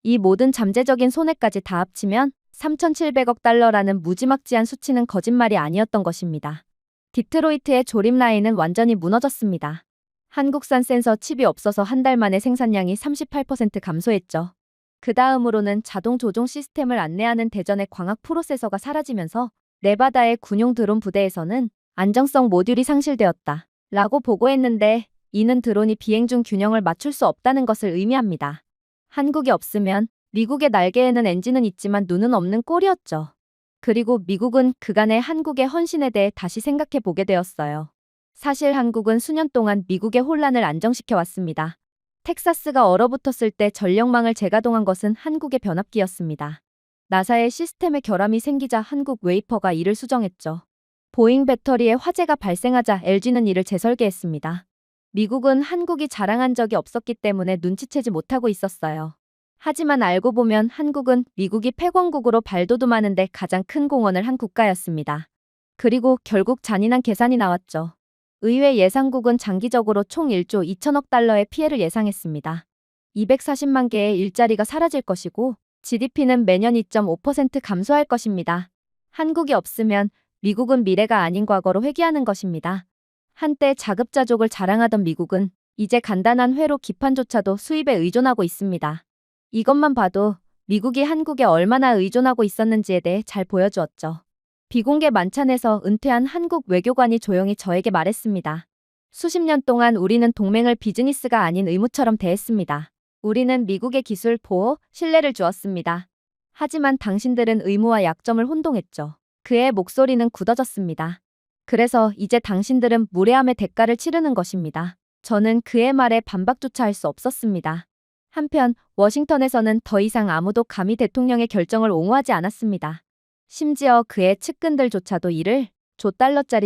Speaker 1: 이 모든 잠재적인 손해까지 다 합치면 3,700억 달러라는 무지막지한 수치는 거짓말이 아니었던 것입니다. 디트로이트의 조립 라인은 완전히 무너졌습니다. 한국산 센서 칩이 없어서 한 달 만에 생산량이 38% 감소했죠. 그 다음으로는 자동 조종 시스템을 안내하는 대전의 광학 프로세서가 사라지면서 네바다의 군용 드론 부대에서는 안정성 모듈이 상실되었다. 라고 보고했는데 이는 드론이 비행 중 균형을 맞출 수 없다는 것을 의미합니다. 한국이 없으면 미국의 날개에는 엔진은 있지만 눈은 없는 꼴이었죠. 그리고 미국은 그간의 한국의 헌신에 대해 다시 생각해 보게 되었어요. 사실 한국은 수년 동안 미국의 혼란을 안정시켜 왔습니다. 텍사스가 얼어붙었을 때 전력망을 재가동한 것은 한국의 변압기였습니다. 나사의 시스템에 결함이 생기자 한국 웨이퍼가 이를 수정했죠. 보잉 배터리에 화재가 발생하자 LG는 이를 재설계했습니다. 미국은 한국이 자랑한 적이 없었기 때문에 눈치채지 못하고 있었어요. 하지만 알고 보면 한국은 미국이 패권국으로 발돋움하는데 가장 큰 공헌을 한 국가였습니다. 그리고 결국 잔인한 계산이 나왔죠. 의회 예산국은 장기적으로 총 1조 2천억 달러의 피해를 예상했습니다. 240만 개의 일자리가 사라질 것이고 GDP는 매년 2.5% 감소할 것입니다. 한국이 없으면 미국은 미래가 아닌 과거로 회귀하는 것입니다. 한때 자급자족을 자랑하던 미국은 이제 간단한 회로 기판조차도 수입에 의존하고 있습니다. 이것만 봐도 미국이 한국에 얼마나 의존하고 있었는지에 대해 잘 보여주었죠. 비공개 만찬에서 은퇴한 한국 외교관이 조용히 저에게 말했습니다. 수십 년 동안 우리는 동맹을 비즈니스가 아닌 의무처럼 대했습니다. 우리는 미국의 기술, 보호, 신뢰를 주었습니다. 하지만 당신들은 의무와 약점을 혼동했죠. 그의 목소리는 굳어졌습니다. 그래서 이제 당신들은 무례함의 대가를 치르는 것입니다. 저는 그의 말에 반박조차 할 수 없었습니다. 한편 워싱턴에서는 더 이상 아무도 감히 대통령의 결정을 옹호하지 않았습니다. 심지어 그의 측근들조차도 이를 $조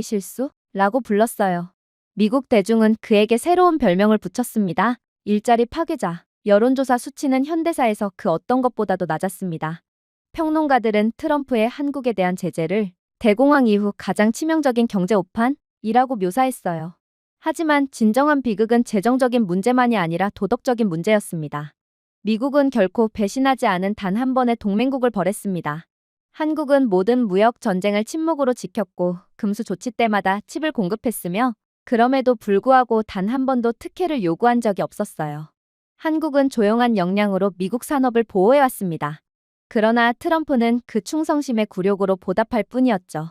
Speaker 1: 실수라고 불렀어요. 미국 대중은 그에게 새로운 별명을 붙였습니다. 일자리 파괴자. 여론조사 수치는 현대사에서 그 어떤 것보다도 낮았습니다. 평론가들은 트럼프의 한국에 대한 제재를 대공황 이후 가장 치명적인 경제 오판이라고 묘사했어요. 하지만 진정한 비극은 재정적인 문제만이 아니라 도덕적인 문제였습니다. 미국은 결코 배신하지 않은 단 한 번의 동맹국을 벌했습니다. 한국은 모든 무역 전쟁을 침묵으로 지켰고 금수 조치 때마다 칩을 공급했으며 그럼에도 불구하고 단 한 번도 특혜를 요구한 적이 없었어요. 한국은 조용한 역량으로 미국 산업을 보호해왔습니다. 그러나 트럼프는 그 충성심의 굴욕으로 보답할 뿐이었죠.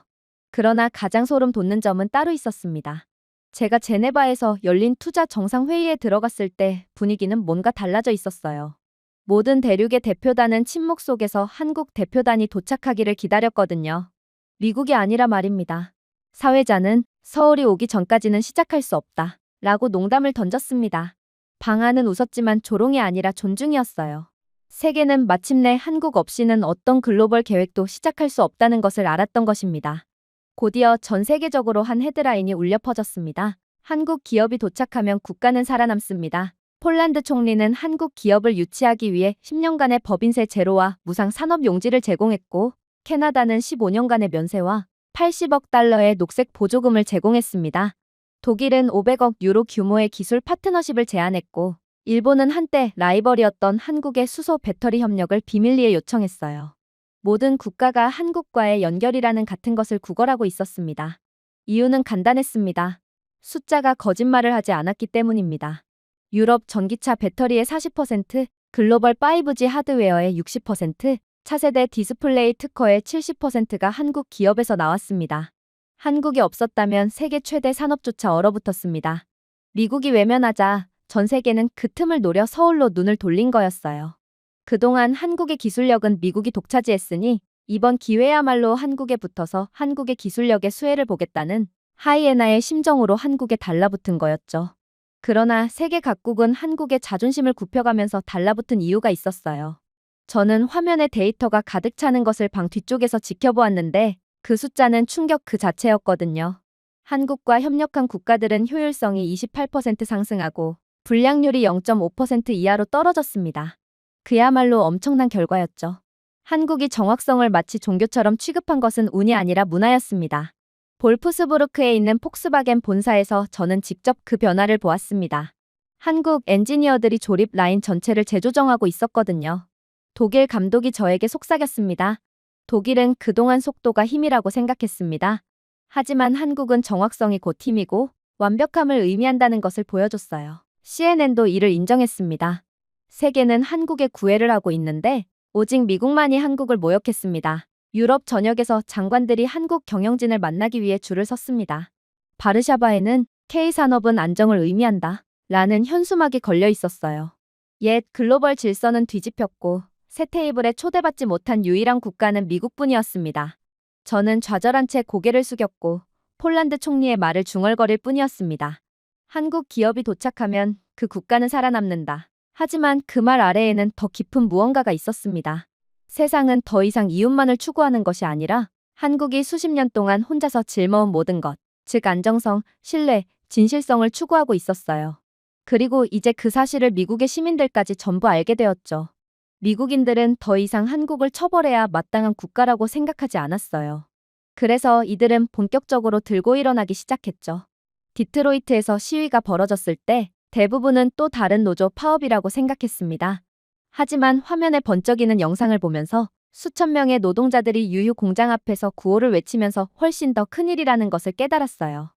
Speaker 1: 그러나 가장 소름 돋는 점은 따로 있었습니다. 제가 제네바에서 열린 투자 정상회의에 들어갔을 때 분위기는 뭔가 달라져 있었어요. 모든 대륙의 대표단은 침묵 속에서 한국 대표단이 도착하기를 기다렸거든요. 미국이 아니라 말입니다. 사회자는 서울이 오기 전까지는 시작할 수 없다 라고 농담을 던졌습니다. 방안은 웃었지만 조롱이 아니라 존중이었어요. 세계는 마침내 한국 없이는 어떤 글로벌 계획도 시작할 수 없다는 것을 알았던 것입니다. 곧이어 전 세계적으로 한 헤드라인이 울려 퍼졌습니다. 한국 기업이 도착하면 국가는 살아남습니다. 폴란드 총리는 한국 기업을 유치하기 위해 10년간의 법인세 제로와 무상 산업 용지를 제공했고 캐나다는 15년간의 면세와 $80억 녹색 보조금을 제공했습니다. 독일은 500억 유로 규모의 기술 파트너십을 제안했고 일본은 한때 라이벌이었던 한국의 수소 배터리 협력을 비밀리에 요청했어요. 모든 국가가 한국과의 연결이라는 같은 것을 구걸하고 있었습니다. 이유는 간단했습니다. 숫자가 거짓말을 하지 않았기 때문입니다. 유럽 전기차 배터리의 40%, 글로벌 5G 하드웨어의 60%, 차세대 디스플레이 특허의 70%가 한국 기업에서 나왔습니다. 한국이 없었다면 세계 최대 산업조차 얼어붙었습니다. 미국이 외면하자 전 세계는 그 틈을 노려 서울로 눈을 돌린 거였어요. 그동안 한국의 기술력은 미국이 독차지했으니 이번 기회야말로 한국에 붙어서 한국의 기술력의 수혜를 보겠다는 하이에나의 심정으로 한국에 달라붙은 거였죠. 그러나 세계 각국은 한국의 자존심을 굽혀가면서 달라붙은 이유가 있었어요. 저는 화면에 데이터가 가득 차는 것을 방 뒤쪽에서 지켜보았는데 그 숫자는 충격 그 자체였거든요. 한국과 협력한 국가들은 효율성이 28% 상승하고 불량률이 0.5% 이하로 떨어졌습니다. 그야말로 엄청난 결과였죠. 한국이 정확성을 마치 종교처럼 취급한 것은 운이 아니라 문화였습니다. 볼프스부르크에 있는 폭스바겐 본사에서 저는 직접 그 변화를 보았습니다. 한국 엔지니어들이 조립 라인 전체를 재조정하고 있었거든요. 독일 감독이 저에게 속삭였습니다. 독일은 그동안 속도가 힘이라고 생각했습니다. 하지만 한국은 정확성이 곧 힘이고 완벽함을 의미한다는 것을 보여줬어요. CNN도 이를 인정했습니다. 세계는 한국에 구애를 하고 있는데 오직 미국만이 한국을 모욕했습니다. 유럽 전역에서 장관들이 한국 경영진을 만나기 위해 줄을 섰습니다. 바르샤바에는 K산업은 안정을 의미한다 라는 현수막이 걸려 있었어요. 옛 글로벌 질서는 뒤집혔고 새 테이블에 초대받지 못한 유일한 국가는 미국뿐이었습니다. 저는 좌절한 채 고개를 숙였고 폴란드 총리의 말을 중얼거릴 뿐이었습니다. 한국 기업이 도착하면 그 국가는 살아남는다. 하지만 그 말 아래에는 더 깊은 무언가가 있었습니다. 세상은 더 이상 이웃만을 추구하는 것이 아니라 한국이 수십 년 동안 혼자서 짊어온 모든 것, 즉 안정성, 신뢰, 진실성을 추구하고 있었어요. 그리고 이제 그 사실을 미국의 시민들까지 전부 알게 되었죠. 미국인들은 더 이상 한국을 처벌해야 마땅한 국가라고 생각하지 않았어요. 그래서 이들은 본격적으로 들고 일어나기 시작했죠. 디트로이트에서 시위가 벌어졌을 때 대부분은 또 다른 노조 파업이라고 생각했습니다. 하지만 화면에 번쩍이는 영상을 보면서 수천 명의 노동자들이 유휴 공장 앞에서 구호를 외치면서 훨씬 더 큰일이라는 것을 깨달았어요.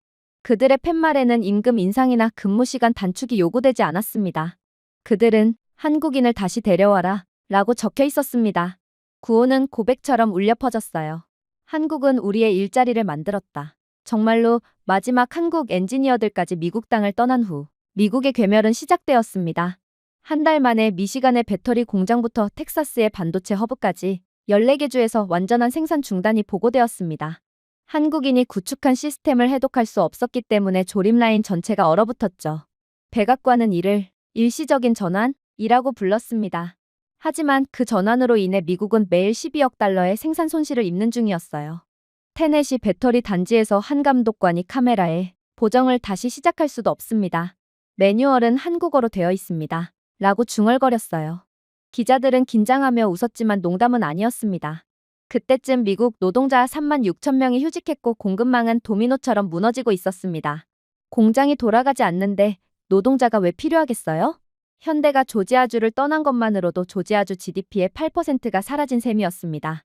Speaker 1: 그들의 팻말에는 임금 인상이나 근무 시간 단축이 요구되지 않았습니다. 그들은 한국인을 다시 데려와라 라고 적혀 있었습니다. 구호는 고백처럼 울려 퍼졌어요. 한국은 우리의 일자리를 만들었다. 정말로 마지막 한국 엔지니어들까지 미국 땅을 떠난 후 미국의 괴멸은 시작되었습니다. 한 달 만에 미시간의 배터리 공장부터 텍사스의 반도체 허브까지 14개 주에서 완전한 생산 중단이 보고되었습니다. 한국인이 구축한 시스템을 해독할 수 없었기 때문에 조립 라인 전체가 얼어붙었죠. 백악관은 이를 일시적인 전환이라고 불렀습니다. 하지만 그 전환으로 인해 미국은 매일 12억 달러의 생산 손실을 입는 중이었어요. 테넷이 배터리 단지에서 한 감독관이 카메라에 보정을 다시 시작할 수도 없습니다. 매뉴얼은 한국어로 되어 있습니다. 라고 중얼거렸어요. 기자들은 긴장하며 웃었지만 농담은 아니었습니다. 그때쯤 미국 노동자 3만 6천 명이 휴직했고 공급망은 도미노처럼 무너지고 있었습니다. 공장이 돌아가지 않는데 노동자가 왜 필요하겠어요? 현대가 조지아주를 떠난 것만으로도 조지아주 GDP의 8%가 사라진 셈이었습니다.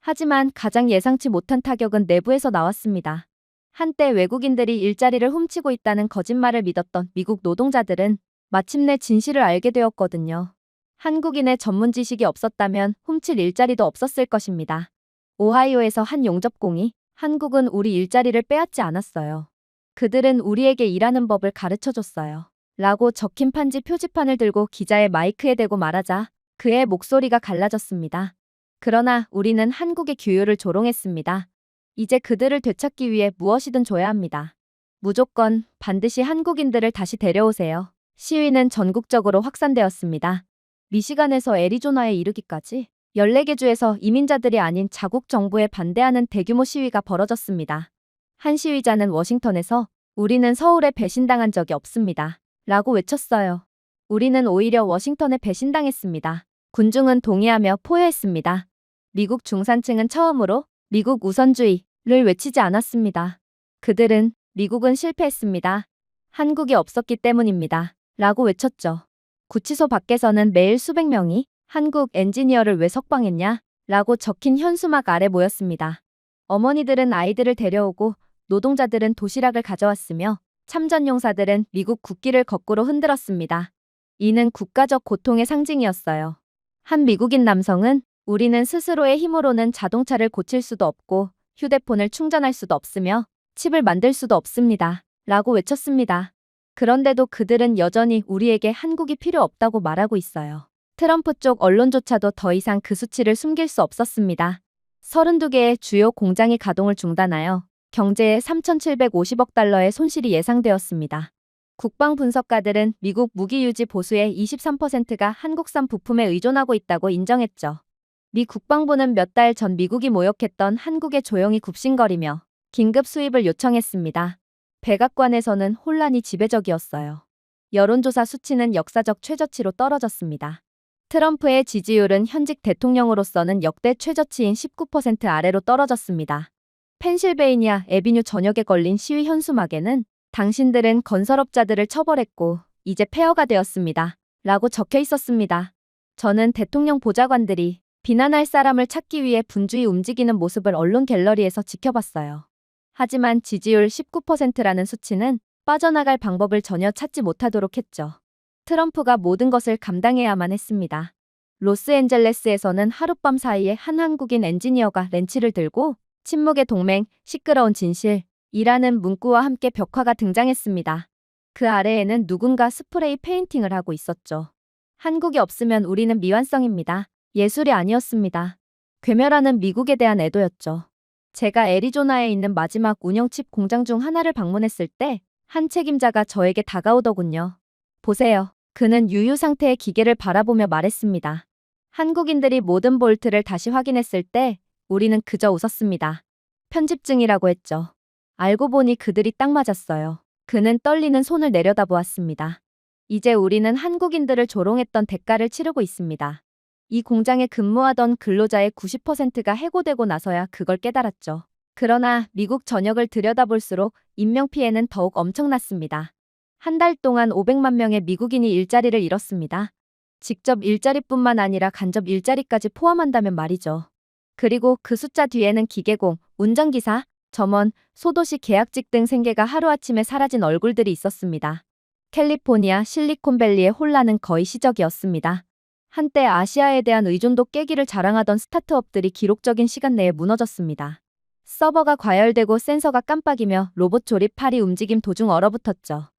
Speaker 1: 하지만 가장 예상치 못한 타격은 내부에서 나왔습니다. 한때 외국인들이 일자리를 훔치고 있다는 거짓말을 믿었던 미국 노동자들은 마침내 진실을 알게 되었거든요. 한국인의 전문 지식이 없었다면 훔칠 일자리도 없었을 것입니다. 오하이오에서 한 용접공이 한국은 우리 일자리를 빼앗지 않았어요. 그들은 우리에게 일하는 법을 가르쳐줬어요. 라고 적힌 판지 표지판을 들고 기자의 마이크에 대고 말하자 그의 목소리가 갈라졌습니다. 그러나 우리는 한국의 규율을 조롱했습니다. 이제 그들을 되찾기 위해 무엇이든 줘야 합니다. 무조건 반드시 한국인들을 다시 데려오세요. 시위는 전국적으로 확산되었습니다. 미시간에서 애리조나에 이르기까지 14개 주에서 이민자들이 아닌 자국 정부에 반대하는 대규모 시위가 벌어졌습니다. 한 시위자는 워싱턴에서 우리는 서울에 배신당한 적이 없습니다. 라고 외쳤어요. 우리는 오히려 워싱턴에 배신당했습니다. 군중은 동의하며 포효했습니다. 미국 중산층은 처음으로 미국 우선주의를 외치지 않았습니다. 그들은 미국은 실패했습니다. 한국이 없었기 때문입니다. 라고 외쳤죠. 구치소 밖에서는 매일 수백 명이 한국 엔지니어를 왜 석방했냐? 라고 적힌 현수막 아래 모였습니다. 어머니들은 아이들을 데려오고 노동자들은 도시락을 가져왔으며 참전용사들은 미국 국기를 거꾸로 흔들었습니다. 이는 국가적 고통의 상징이었어요. 한 미국인 남성은 우리는 스스로의 힘으로는 자동차를 고칠 수도 없고 휴대폰을 충전할 수도 없으며 칩을 만들 수도 없습니다. 라고 외쳤습니다. 그런데도 그들은 여전히 우리에게 한국이 필요 없다고 말하고 있어요. 트럼프 쪽 언론조차도 더 이상 그 수치를 숨길 수 없었습니다. 32개의 주요 공장이 가동을 중단하여 경제에 3,750억 달러의 손실이 예상되었습니다. 국방 분석가들은 미국 무기 유지 보수의 23%가 한국산 부품에 의존하고 있다고 인정했죠. 미 국방부는 몇 달 전 미국이 모욕했던 한국에 조용히 굽신거리며 긴급 수입을 요청했습니다. 백악관에서는 혼란이 지배적이었어요. 여론조사 수치는 역사적 최저치로 떨어졌습니다. 트럼프의 지지율은 현직 대통령으로서는 역대 최저치인 19% 아래로 떨어졌습니다. 펜실베이니아 애비뉴 전역에 걸린 시위 현수막에는 당신들은 건설업자들을 처벌했고 이제 폐허가 되었습니다. 라고 적혀 있었습니다. 저는 대통령 보좌관들이 비난할 사람을 찾기 위해 분주히 움직이는 모습을 언론 갤러리에서 지켜봤어요. 하지만 지지율 19%라는 수치는 빠져나갈 방법을 전혀 찾지 못하도록 했죠. 트럼프가 모든 것을 감당해야만 했습니다. 로스앤젤레스에서는 하룻밤 사이에 한 한국인 엔지니어가 렌치를 들고 침묵의 동맹, 시끄러운 진실이라는 문구와 함께 벽화가 등장했습니다. 그 아래에는 누군가 스프레이 페인팅을 하고 있었죠. 한국이 없으면 우리는 미완성입니다. 예술이 아니었습니다. 괴멸하는 미국에 대한 애도였죠. 제가 애리조나에 있는 마지막 운영칩 공장 중 하나를 방문했을 때 한 책임자가 저에게 다가오더군요. 보세요. 그는 유유 상태의 기계를 바라보며 말했습니다. 한국인들이 모든 볼트를 다시 확인했을 때 우리는 그저 웃었습니다. 편집증이라고 했죠. 알고 보니 그들이 딱 맞았어요. 그는 떨리는 손을 내려다보았습니다. 이제 우리는 한국인들을 조롱했던 대가를 치르고 있습니다. 이 공장에 근무하던 근로자의 90%가 해고되고 나서야 그걸 깨달았죠. 그러나 미국 전역을 들여다볼수록 인명피해는 더욱 엄청났습니다. 한 달 동안 500만 명의 미국인이 일자리를 잃었습니다. 직접 일자리뿐만 아니라 간접 일자리까지 포함한다면 말이죠. 그리고 그 숫자 뒤에는 기계공, 운전기사, 점원, 소도시 계약직 등 생계가 하루아침에 사라진 얼굴들이 있었습니다. 캘리포니아 실리콘밸리의 혼란은 거의 시적이었습니다. 한때 아시아에 대한 의존도 깨기를 자랑하던 스타트업들이 기록적인 시간 내에 무너졌습니다. 서버가 과열되고 센서가 깜빡이며 로봇 조립팔이 움직임 도중 얼어붙었죠.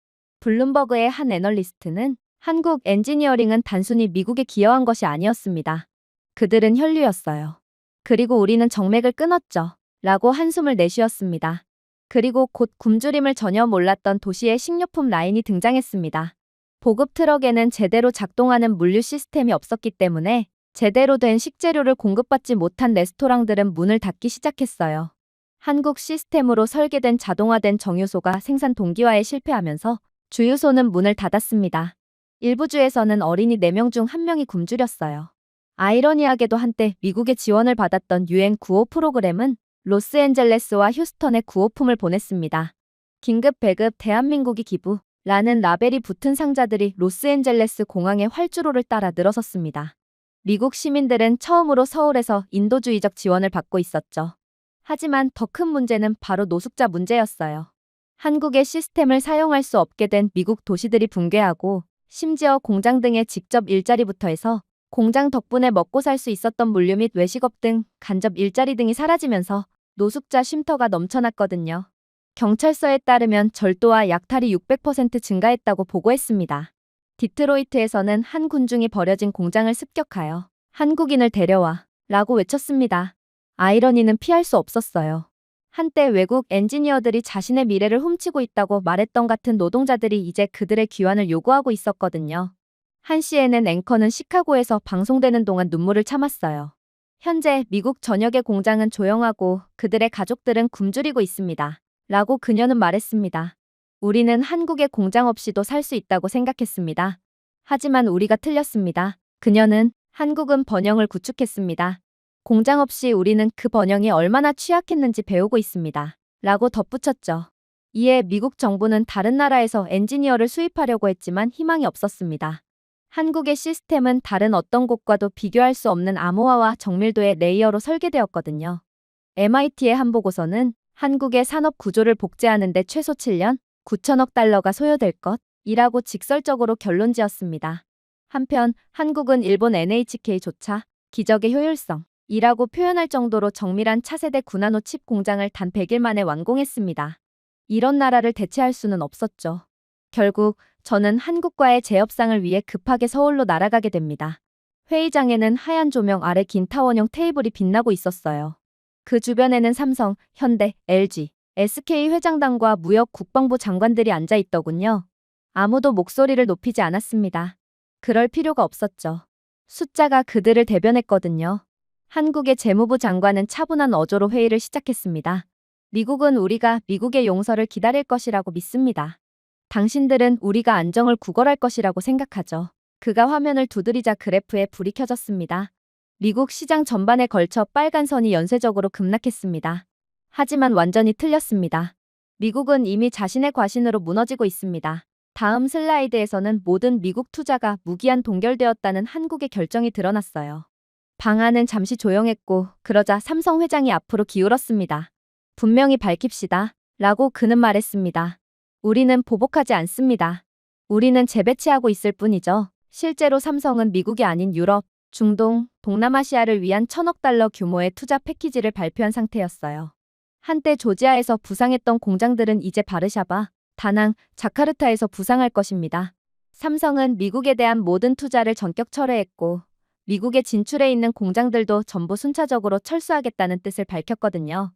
Speaker 1: 블룸버그의 한 애널리스트는 한국 엔지니어링은 단순히 미국에 기여한 것이 아니었습니다. 그들은 혈류였어요. 그리고 우리는 정맥을 끊었죠. 라고 한숨을 내쉬었습니다. 그리고 곧 굶주림을 전혀 몰랐던 도시의 식료품 라인이 등장했습니다. 보급 트럭에는 제대로 작동하는 물류 시스템이 없었기 때문에 제대로 된 식재료를 공급받지 못한 레스토랑들은 문을 닫기 시작했어요. 한국 시스템으로 설계된 자동화된 정유소가 생산 동기화에 실패하면서 주유소는 문을 닫았습니다. 일부 주에서는 어린이 4명 중 1명이 굶주렸어요. 아이러니하게도 한때 미국의 지원을 받았던 UN 구호 프로그램은 로스앤젤레스와 휴스턴에 구호품을 보냈습니다. 긴급 배급 대한민국이 기부라는 라벨이 붙은 상자들이 로스앤젤레스 공항의 활주로를 따라 늘어섰습니다. 미국 시민들은 처음으로 서울에서 인도주의적 지원을 받고 있었죠. 하지만 더 큰 문제는 바로 노숙자 문제였어요. 한국의 시스템을 사용할 수 없게 된 미국 도시들이 붕괴하고 심지어 공장 등의 직접 일자리부터 해서 공장 덕분에 먹고 살 수 있었던 물류 및 외식업 등 간접 일자리 등이 사라지면서 노숙자 쉼터가 넘쳐났거든요. 경찰서에 따르면 절도와 약탈이 600% 증가했다고 보고했습니다. 디트로이트에서는 한 군중이 버려진 공장을 습격하여 한국인을 데려와 라고 외쳤습니다. 아이러니는 피할 수 없었어요. 한때 외국 엔지니어들이 자신의 미래를 훔치고 있다고 말했던 같은 노동자들이 이제 그들의 귀환을 요구하고 있었거든요. 한 CNN 앵커는 시카고에서 방송되는 동안 눈물을 참았어요. 현재 미국 전역의 공장은 조용하고 그들의 가족들은 굶주리고 있습니다. 라고 그녀는 말했습니다. 우리는 한국의 공장 없이도 살 수 있다고 생각했습니다. 하지만 우리가 틀렸습니다. 그녀는 한국은 번영을 구축했습니다. 공장 없이 우리는 그 번영이 얼마나 취약했는지 배우고 있습니다. 라고 덧붙였죠. 이에 미국 정부는 다른 나라에서 엔지니어를 수입하려고 했지만 희망이 없었습니다. 한국의 시스템은 다른 어떤 곳과도 비교할 수 없는 암호화와 정밀도의 레이어로 설계되었거든요. MIT의 한 보고서는 한국의 산업 구조를 복제하는 데 최소 7년, 9천억 달러가 소요될 것이라고 직설적으로 결론지었습니다. 한편 한국은 일본 NHK조차 기적의 효율성이라고 표현할 정도로 정밀한 차세대 9나노 칩 공장을 단 100일 만에 완공했습니다. 이런 나라를 대체할 수는 없었죠. 결국 저는 한국과의 재협상을 위해 급하게 서울로 날아가게 됩니다. 회의장에는 하얀 조명 아래 긴 타원형 테이블이 빛나고 있었어요. 그 주변에는 삼성, 현대, LG, SK 회장단과 무역 국방부 장관들이 앉아 있더군요. 아무도 목소리를 높이지 않았습니다. 그럴 필요가 없었죠. 숫자가 그들을 대변했거든요. 한국의 재무부 장관은 차분한 어조로 회의를 시작했습니다. 미국은 우리가 미국의 용서를 기다릴 것이라고 믿습니다. 당신들은 우리가 안정을 구걸할 것이라고 생각하죠. 그가 화면을 두드리자 그래프에 불이 켜졌습니다. 미국 시장 전반에 걸쳐 빨간 선이 연쇄적으로 급락했습니다. 하지만 완전히 틀렸습니다. 미국은 이미 자신의 과신으로 무너지고 있습니다. 다음 슬라이드에서는 모든 미국 투자가 무기한 동결되었다는 한국의 결정이 드러났어요. 방안은 잠시 조용했고 그러자 삼성 회장이 앞으로 기울었습니다. 분명히 밝힙시다. 라고 그는 말했습니다. 우리는 보복하지 않습니다. 우리는 재배치하고 있을 뿐이죠. 실제로 삼성은 미국이 아닌 유럽, 중동, 동남아시아를 위한 1,000억 달러 규모의 투자 패키지를 발표한 상태였어요. 한때 조지아에서 부상했던 공장들은 이제 바르샤바, 다낭, 자카르타에서 부상할 것입니다. 삼성은 미국에 대한 모든 투자를 전격 철회했고 미국에 진출해 있는 공장들도 전부 순차적으로 철수하겠다는 뜻을 밝혔거든요.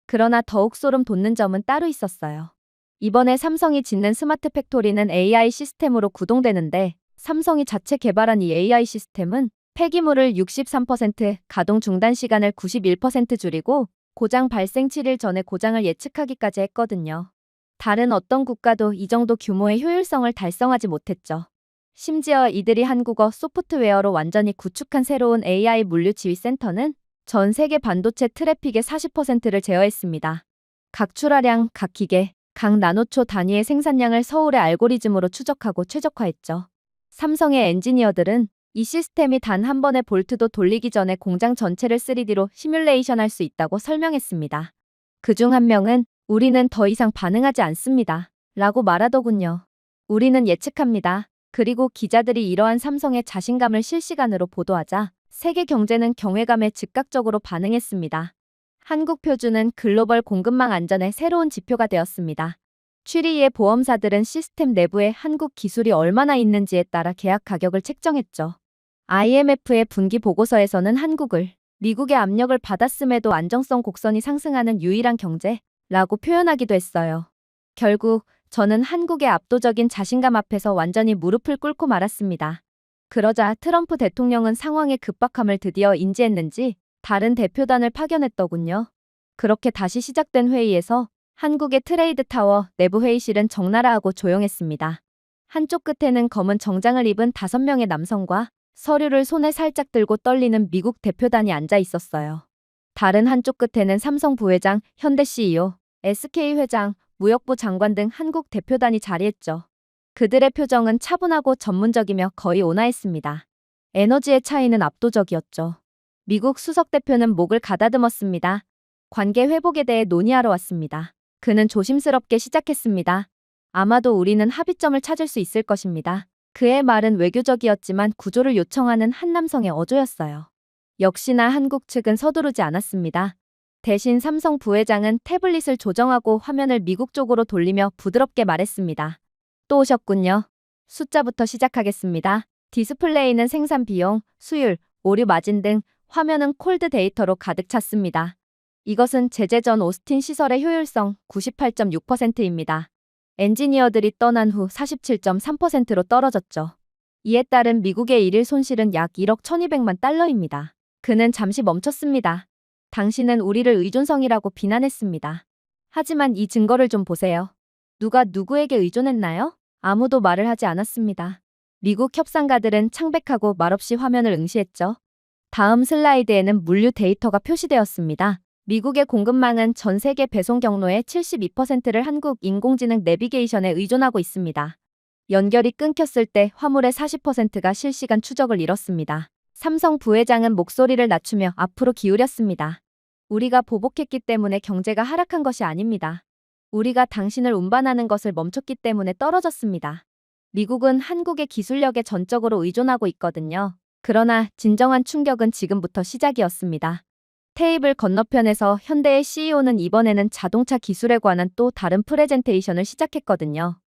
Speaker 1: 그러나 더욱 소름 돋는 점은 따로 있었어요. 이번에 삼성이 짓는 스마트 팩토리는 AI 시스템으로 구동되는데 삼성이 자체 개발한 이 AI 시스템은 폐기물을 63%, 가동 중단 시간을 91% 줄이고 고장 발생 7일 전에 고장을 예측하기까지 했거든요. 다른 어떤 국가도 이 정도 규모의 효율성을 달성하지 못했죠. 심지어 이들이 한국어 소프트웨어로 완전히 구축한 새로운 AI 물류 지휘 센터는 전 세계 반도체 트래픽의 40%를 제어했습니다. 각 출하량, 각 기계, 각 나노초 단위의 생산량을 서울의 알고리즘으로 추적하고 최적화했죠. 삼성의 엔지니어들은 이 시스템이 단 한 번의 볼트도 돌리기 전에 공장 전체를 3D로 시뮬레이션할 수 있다고 설명했습니다. 그중 한 명은 우리는 더 이상 반응하지 않습니다. 라고 말하더군요. 우리는 예측합니다. 그리고 기자들이 이러한 삼성의 자신감을 실시간으로 보도하자 세계 경제는 경외감에 즉각적으로 반응했습니다. 한국 표준은 글로벌 공급망 안전의 새로운 지표가 되었습니다. 취리의 보험사들은 시스템 내부에 한국 기술이 얼마나 있는지에 따라 계약 가격을 책정했죠. IMF의 분기 보고서에서는 한국을 미국의 압력을 받았음에도 안정성 곡선이 상승하는 유일한 경제라고 표현하기도 했어요. 결국 저는 한국의 압도적인 자신감 앞에서 완전히 무릎을 꿇고 말았습니다. 그러자 트럼프 대통령은 상황의 급박함을 드디어 인지했는지 다른 대표단을 파견했더군요. 그렇게 다시 시작된 회의에서 한국의 트레이드 타워 내부 회의실은 적나라하고 조용했습니다. 한쪽 끝에는 검은 정장을 입은 5명의 남성과 서류를 손에 살짝 들고 떨리는 미국 대표단이 앉아 있었어요. 다른 한쪽 끝에는 삼성 부회장, 현대 CEO, SK 회장, 무역부 장관 등 한국 대표단이 자리했죠. 그들의 표정은 차분하고 전문적이며 거의 온화했습니다. 에너지의 차이는 압도적이었죠. 미국 수석 대표는 목을 가다듬었습니다. 관계 회복에 대해 논의하러 왔습니다. 그는 조심스럽게 시작했습니다. 아마도 우리는 합의점을 찾을 수 있을 것입니다. 그의 말은 외교적이었지만 구조를 요청하는 한 남성의 어조였어요. 역시나 한국 측은 서두르지 않았습니다. 대신 삼성 부회장은 태블릿을 조정하고 화면을 미국 쪽으로 돌리며 부드럽게 말했습니다. 또 오셨군요. 숫자부터 시작하겠습니다. 디스플레이는 생산 비용, 수율, 오류 마진 등 화면은 콜드 데이터로 가득 찼습니다. 이것은 제재 전 오스틴 시설의 효율성 98.6%입니다. 엔지니어들이 떠난 후 47.3%로 떨어졌죠. 이에 따른 미국의 일일 손실은 약 1억 1200만 달러입니다. 그는 잠시 멈췄습니다. 당신은 우리를 의존성이라고 비난했습니다. 하지만 이 증거를 좀 보세요. 누가 누구에게 의존했나요? 아무도 말을 하지 않았습니다. 미국 협상가들은 창백하고 말없이 화면을 응시했죠. 다음 슬라이드에는 물류 데이터가 표시되었습니다. 미국의 공급망은 전 세계 배송 경로의 72%를 한국 인공지능 내비게이션에 의존하고 있습니다. 연결이 끊겼을 때 화물의 40%가 실시간 추적을 잃었습니다. 삼성 부회장은 목소리를 낮추며 앞으로 기울였습니다. 우리가 보복했기 때문에 경제가 하락한 것이 아닙니다. 우리가 당신을 운반하는 것을 멈췄기 때문에 떨어졌습니다. 미국은 한국의 기술력에 전적으로 의존하고 있거든요. 그러나 진정한 충격은 지금부터 시작이었습니다. 테이블 건너편에서 현대의 CEO는 이번에는 자동차 기술에 관한 또 다른 프레젠테이션을 시작했거든요.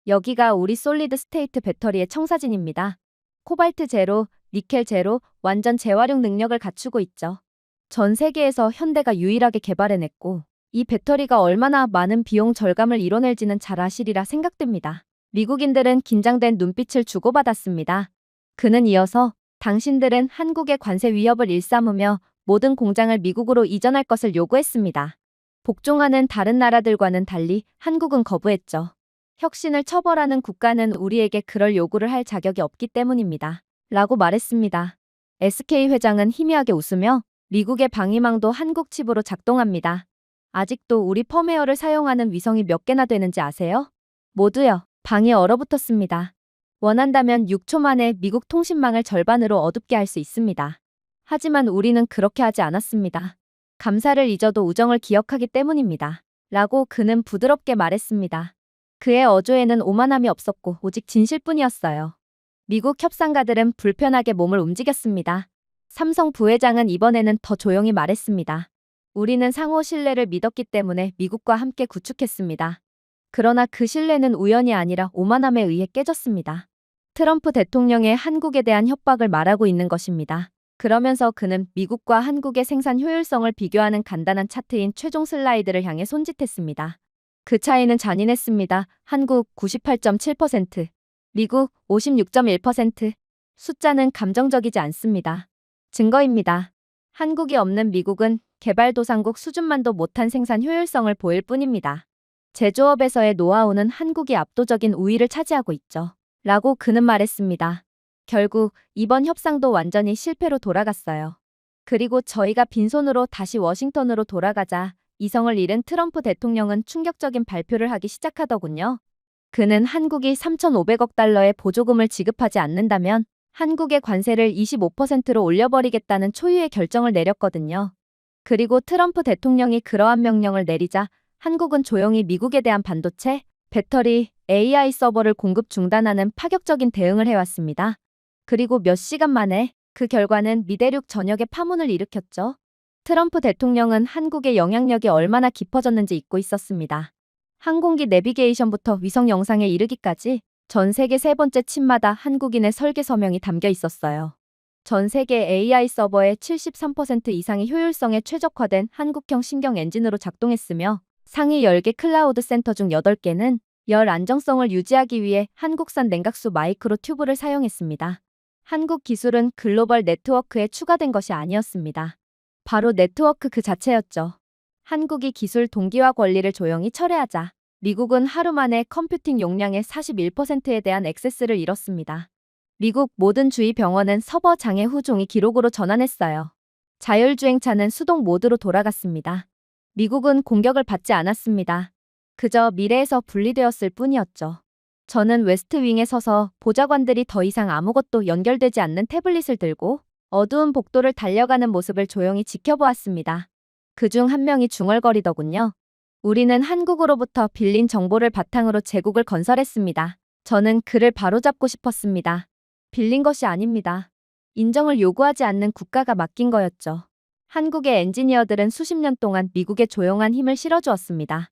Speaker 1: 여기가 우리 솔리드 스테이트 배터리의 청사진입니다. 코발트 제로, 니켈 제로, 완전 재활용 능력을 갖추고 있죠. 전 세계에서 현대가 유일하게 개발해냈고 이 배터리가 얼마나 많은 비용 절감을 이뤄낼지는 잘 아시리라 생각됩니다. 미국인들은 긴장된 눈빛을 주고받았습니다. 그는 이어서 당신들은 한국의 관세 위협을 일삼으며 모든 공장을 미국으로 이전할 것을 요구했습니다. 복종하는 다른 나라들과는 달리 한국은 거부했죠. 혁신을 처벌하는 국가는 우리에게 그럴 요구를 할 자격이 없기 때문입니다. 라고 말했습니다. SK 회장은 희미하게 웃으며 미국의 방위망도 한국 칩으로 작동합니다. 아직도 우리 펌웨어를 사용하는 위성이 몇 개나 되는지 아세요? 모두요. 방이 얼어붙었습니다. 원한다면 6초 만에 미국 통신망을 절반으로 어둡게 할 수 있습니다. 하지만 우리는 그렇게 하지 않았습니다. 감사를 잊어도 우정을 기억하기 때문입니다. 라고 그는 부드럽게 말했습니다. 그의 어조에는 오만함이 없었고 오직 진실뿐이었어요. 미국 협상가들은 불편하게 몸을 움직였습니다. 삼성 부회장은 이번에는 더 조용히 말했습니다. 우리는 상호 신뢰를 믿었기 때문에 미국과 함께 구축했습니다. 그러나 그 신뢰는 우연이 아니라 오만함에 의해 깨졌습니다. 트럼프 대통령의 한국에 대한 협박을 말하고 있는 것입니다. 그러면서 그는 미국과 한국의 생산 효율성을 비교하는 간단한 차트인 최종 슬라이드를 향해 손짓했습니다. 그 차이는 잔인했습니다. 한국 98.7%, 미국 56.1%. 숫자는 감정적이지 않습니다. 증거입니다. 한국이 없는 미국은 개발도상국 수준만도 못한 생산 효율성을 보일 뿐입니다. 제조업에서의 노하우는 한국이 압도적인 우위를 차지하고 있죠. 라고 그는 말했습니다. 결국 이번 협상도 완전히 실패로 돌아갔어요. 그리고 저희가 빈손으로 다시 워싱턴으로 돌아가자 이성을 잃은 트럼프 대통령은 충격적인 발표를 하기 시작하더군요. 그는 한국이 3,500억 달러의 보조금을 지급하지 않는다면 한국의 관세를 25%로 올려버리겠다는 초유의 결정을 내렸거든요. 그리고 트럼프 대통령이 그러한 명령을 내리자 한국은 조용히 미국에 대한 반도체, 배터리, AI 서버를 공급 중단하는 파격적인 대응을 해왔습니다. 그리고 몇 시간 만에 그 결과는 미대륙 전역에 파문을 일으켰죠. 트럼프 대통령은 한국의 영향력이 얼마나 깊어졌는지 잊고 있었습니다. 항공기 내비게이션부터 위성 영상에 이르기까지 전 세계 세 번째 칩마다 한국인의 설계 서명이 담겨 있었어요. 전 세계 AI 서버의 73% 이상이 효율성에 최적화된 한국형 신경 엔진으로 작동했으며 상위 10개 클라우드 센터 중 8개는 열 안정성을 유지하기 위해 한국산 냉각수 마이크로 튜브를 사용했습니다. 한국 기술은 글로벌 네트워크에 추가된 것이 아니었습니다. 바로 네트워크 그 자체였죠. 한국이 기술 동기화 권리를 조용히 철회하자 미국은 하루 만에 컴퓨팅 용량의 41%에 대한 액세스를 잃었습니다. 미국 모든 주위 병원은 서버 장애 후 종이 기록으로 전환했어요. 자율주행차는 수동 모드로 돌아갔습니다. 미국은 공격을 받지 않았습니다. 그저 미래에서 분리되었을 뿐이었죠. 저는 웨스트윙에 서서 보좌관들이 더 이상 아무것도 연결되지 않는 태블릿을 들고 어두운 복도를 달려가는 모습을 조용히 지켜보았습니다. 그중 한 명이 중얼거리더군요. 우리는 한국으로부터 빌린 정보를 바탕으로 제국을 건설했습니다. 저는 그를 바로잡고 싶었습니다. 빌린 것이 아닙니다. 인정을 요구하지 않는 국가가 맡긴 거였죠. 한국의 엔지니어들은 수십 년 동안 미국에 조용한 힘을 실어주었습니다.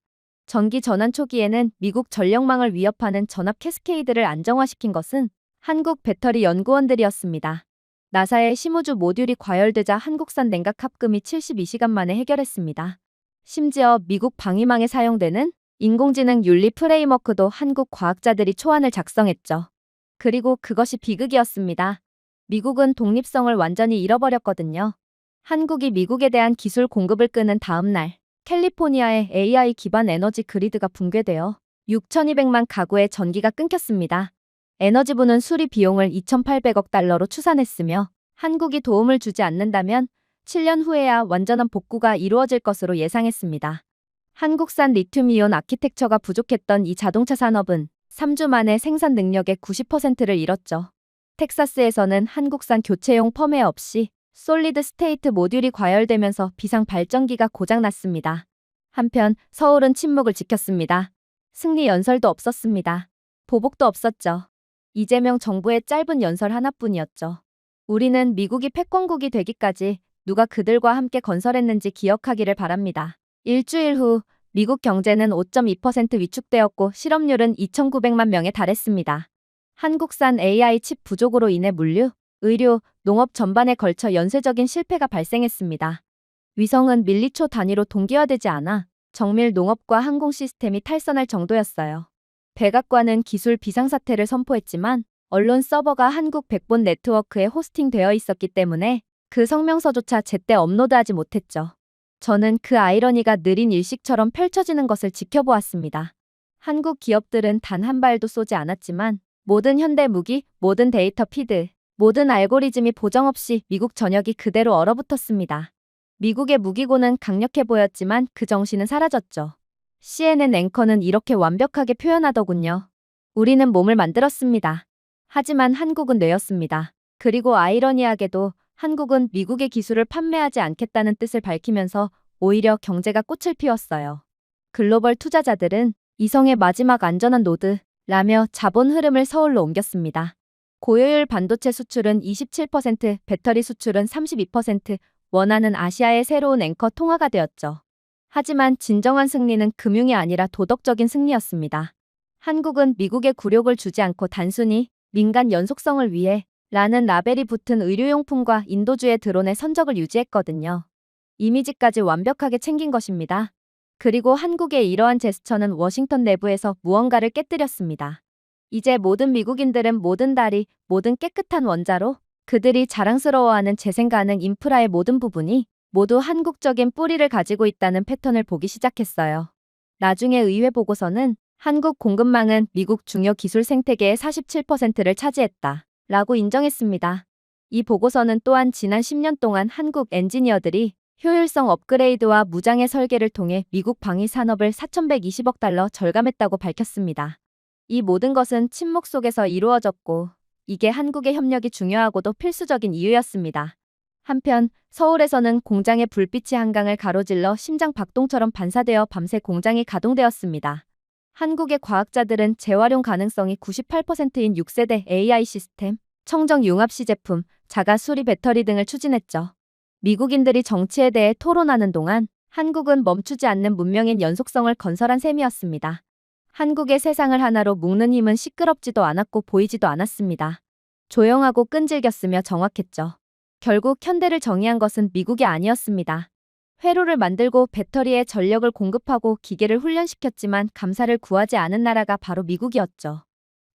Speaker 1: 전기 전환 초기에는 미국 전력망을 위협하는 전압 캐스케이드를 안정화시킨 것은 한국 배터리 연구원들이었습니다. 나사의 심우주 모듈이 과열되자 한국산 냉각 합금이 72시간 만에 해결했습니다. 심지어 미국 방위망에 사용되는 인공지능 윤리 프레임워크도 한국 과학자들이 초안을 작성했죠. 그리고 그것이 비극이었습니다. 미국은 독립성을 완전히 잃어버렸거든요. 한국이 미국에 대한 기술 공급을 끊은 다음 날, 캘리포니아의 AI 기반 에너지 그리드가 붕괴되어 6,200만 가구의 전기가 끊겼습니다. 에너지부는 수리 비용을 2,800억 달러로 추산했으며 한국이 도움을 주지 않는다면 7년 후에야 완전한 복구가 이루어질 것으로 예상했습니다. 한국산 리튬이온 아키텍처가 부족했던 이 자동차 산업은 3주 만에 생산 능력의 90%를 잃었죠. 텍사스에서는 한국산 교체용 펌웨어 없이 솔리드 스테이트 모듈이 과열되면서 비상 발전기가 고장났습니다. 한편 서울은 침묵을 지켰습니다. 승리 연설도 없었습니다. 보복도 없었죠. 이재명 정부의 짧은 연설 하나뿐이었죠. 우리는 미국이 패권국이 되기까지 누가 그들과 함께 건설했는지 기억하기를 바랍니다. 일주일 후 미국 경제는 5.2% 위축되었고 실업률은 2,900만 명에 달했습니다. 한국산 AI 칩 부족으로 인해 물류, 의료, 농업 전반에 걸쳐 연쇄적인 실패가 발생했습니다. 위성은 밀리초 단위로 동기화되지 않아 정밀 농업과 항공 시스템이 탈선할 정도였어요. 백악관은 기술 비상사태를 선포했지만 언론 서버가 한국 백본 네트워크에 호스팅되어 있었기 때문에 그 성명서조차 제때 업로드하지 못했죠. 저는 그 아이러니가 느린 일식처럼 펼쳐지는 것을 지켜보았습니다. 한국 기업들은 단 한 발도 쏘지 않았지만 모든 현대 무기, 모든 데이터 피드, 모든 알고리즘이 보정 없이 미국 전역이 그대로 얼어붙었습니다. 미국의 무기고는 강력해 보였지만 그 정신은 사라졌죠. CNN 앵커는 이렇게 완벽하게 표현하더군요. 우리는 몸을 만들었습니다. 하지만 한국은 뇌였습니다. 그리고 아이러니하게도 한국은 미국의 기술을 판매하지 않겠다는 뜻을 밝히면서 오히려 경제가 꽃을 피웠어요. 글로벌 투자자들은 이성의 마지막 안전한 노드라며 자본 흐름을 서울로 옮겼습니다. 고효율 반도체 수출은 27%, 배터리 수출은 32%, 원하는 아시아의 새로운 앵커 통화가 되었죠. 하지만 진정한 승리는 금융이 아니라 도덕적인 승리였습니다. 한국은 미국에 굴욕을 주지 않고 단순히 민간 연속성을 위해 라는 라벨이 붙은 의료용품과 인도주의 드론의 선적을 유지했거든요. 이미지까지 완벽하게 챙긴 것입니다. 그리고 한국의 이러한 제스처는 워싱턴 내부에서 무언가를 깨뜨렸습니다. 이제 모든 미국인들은 모든 다리, 모든 깨끗한 원자로 그들이 자랑스러워하는 재생 가능 인프라의 모든 부분이 모두 한국적인 뿌리를 가지고 있다는 패턴을 보기 시작했어요. 나중에 의회 보고서는 한국 공급망은 미국 중요 기술 생태계의 47%를 차지했다 라고 인정했습니다. 이 보고서는 또한 지난 10년 동안 한국 엔지니어들이 효율성 업그레이드와 무장의 설계를 통해 미국 방위 산업을 4,120억 달러 절감했다고 밝혔습니다. 이 모든 것은 침묵 속에서 이루어졌고 이게 한국의 협력이 중요하고도 필수적인 이유였습니다. 한편 서울에서는 공장의 불빛이 한강을 가로질러 심장 박동처럼 반사되어 밤새 공장이 가동되었습니다. 한국의 과학자들은 재활용 가능성이 98%인 6세대 AI 시스템, 청정 융합시 제품, 자가 수리 배터리 등을 추진했죠. 미국인들이 정치에 대해 토론하는 동안 한국은 멈추지 않는 문명인 연속성을 건설한 셈이었습니다. 한국의 세상을 하나로 묶는 힘은 시끄럽지도 않았고 보이지도 않았습니다. 조용하고 끈질겼으며 정확했죠. 결국 현대를 정의한 것은 미국이 아니었습니다. 회로를 만들고 배터리에 전력을 공급하고 기계를 훈련시켰지만 감사를 구하지 않은 나라가 바로 미국이었죠.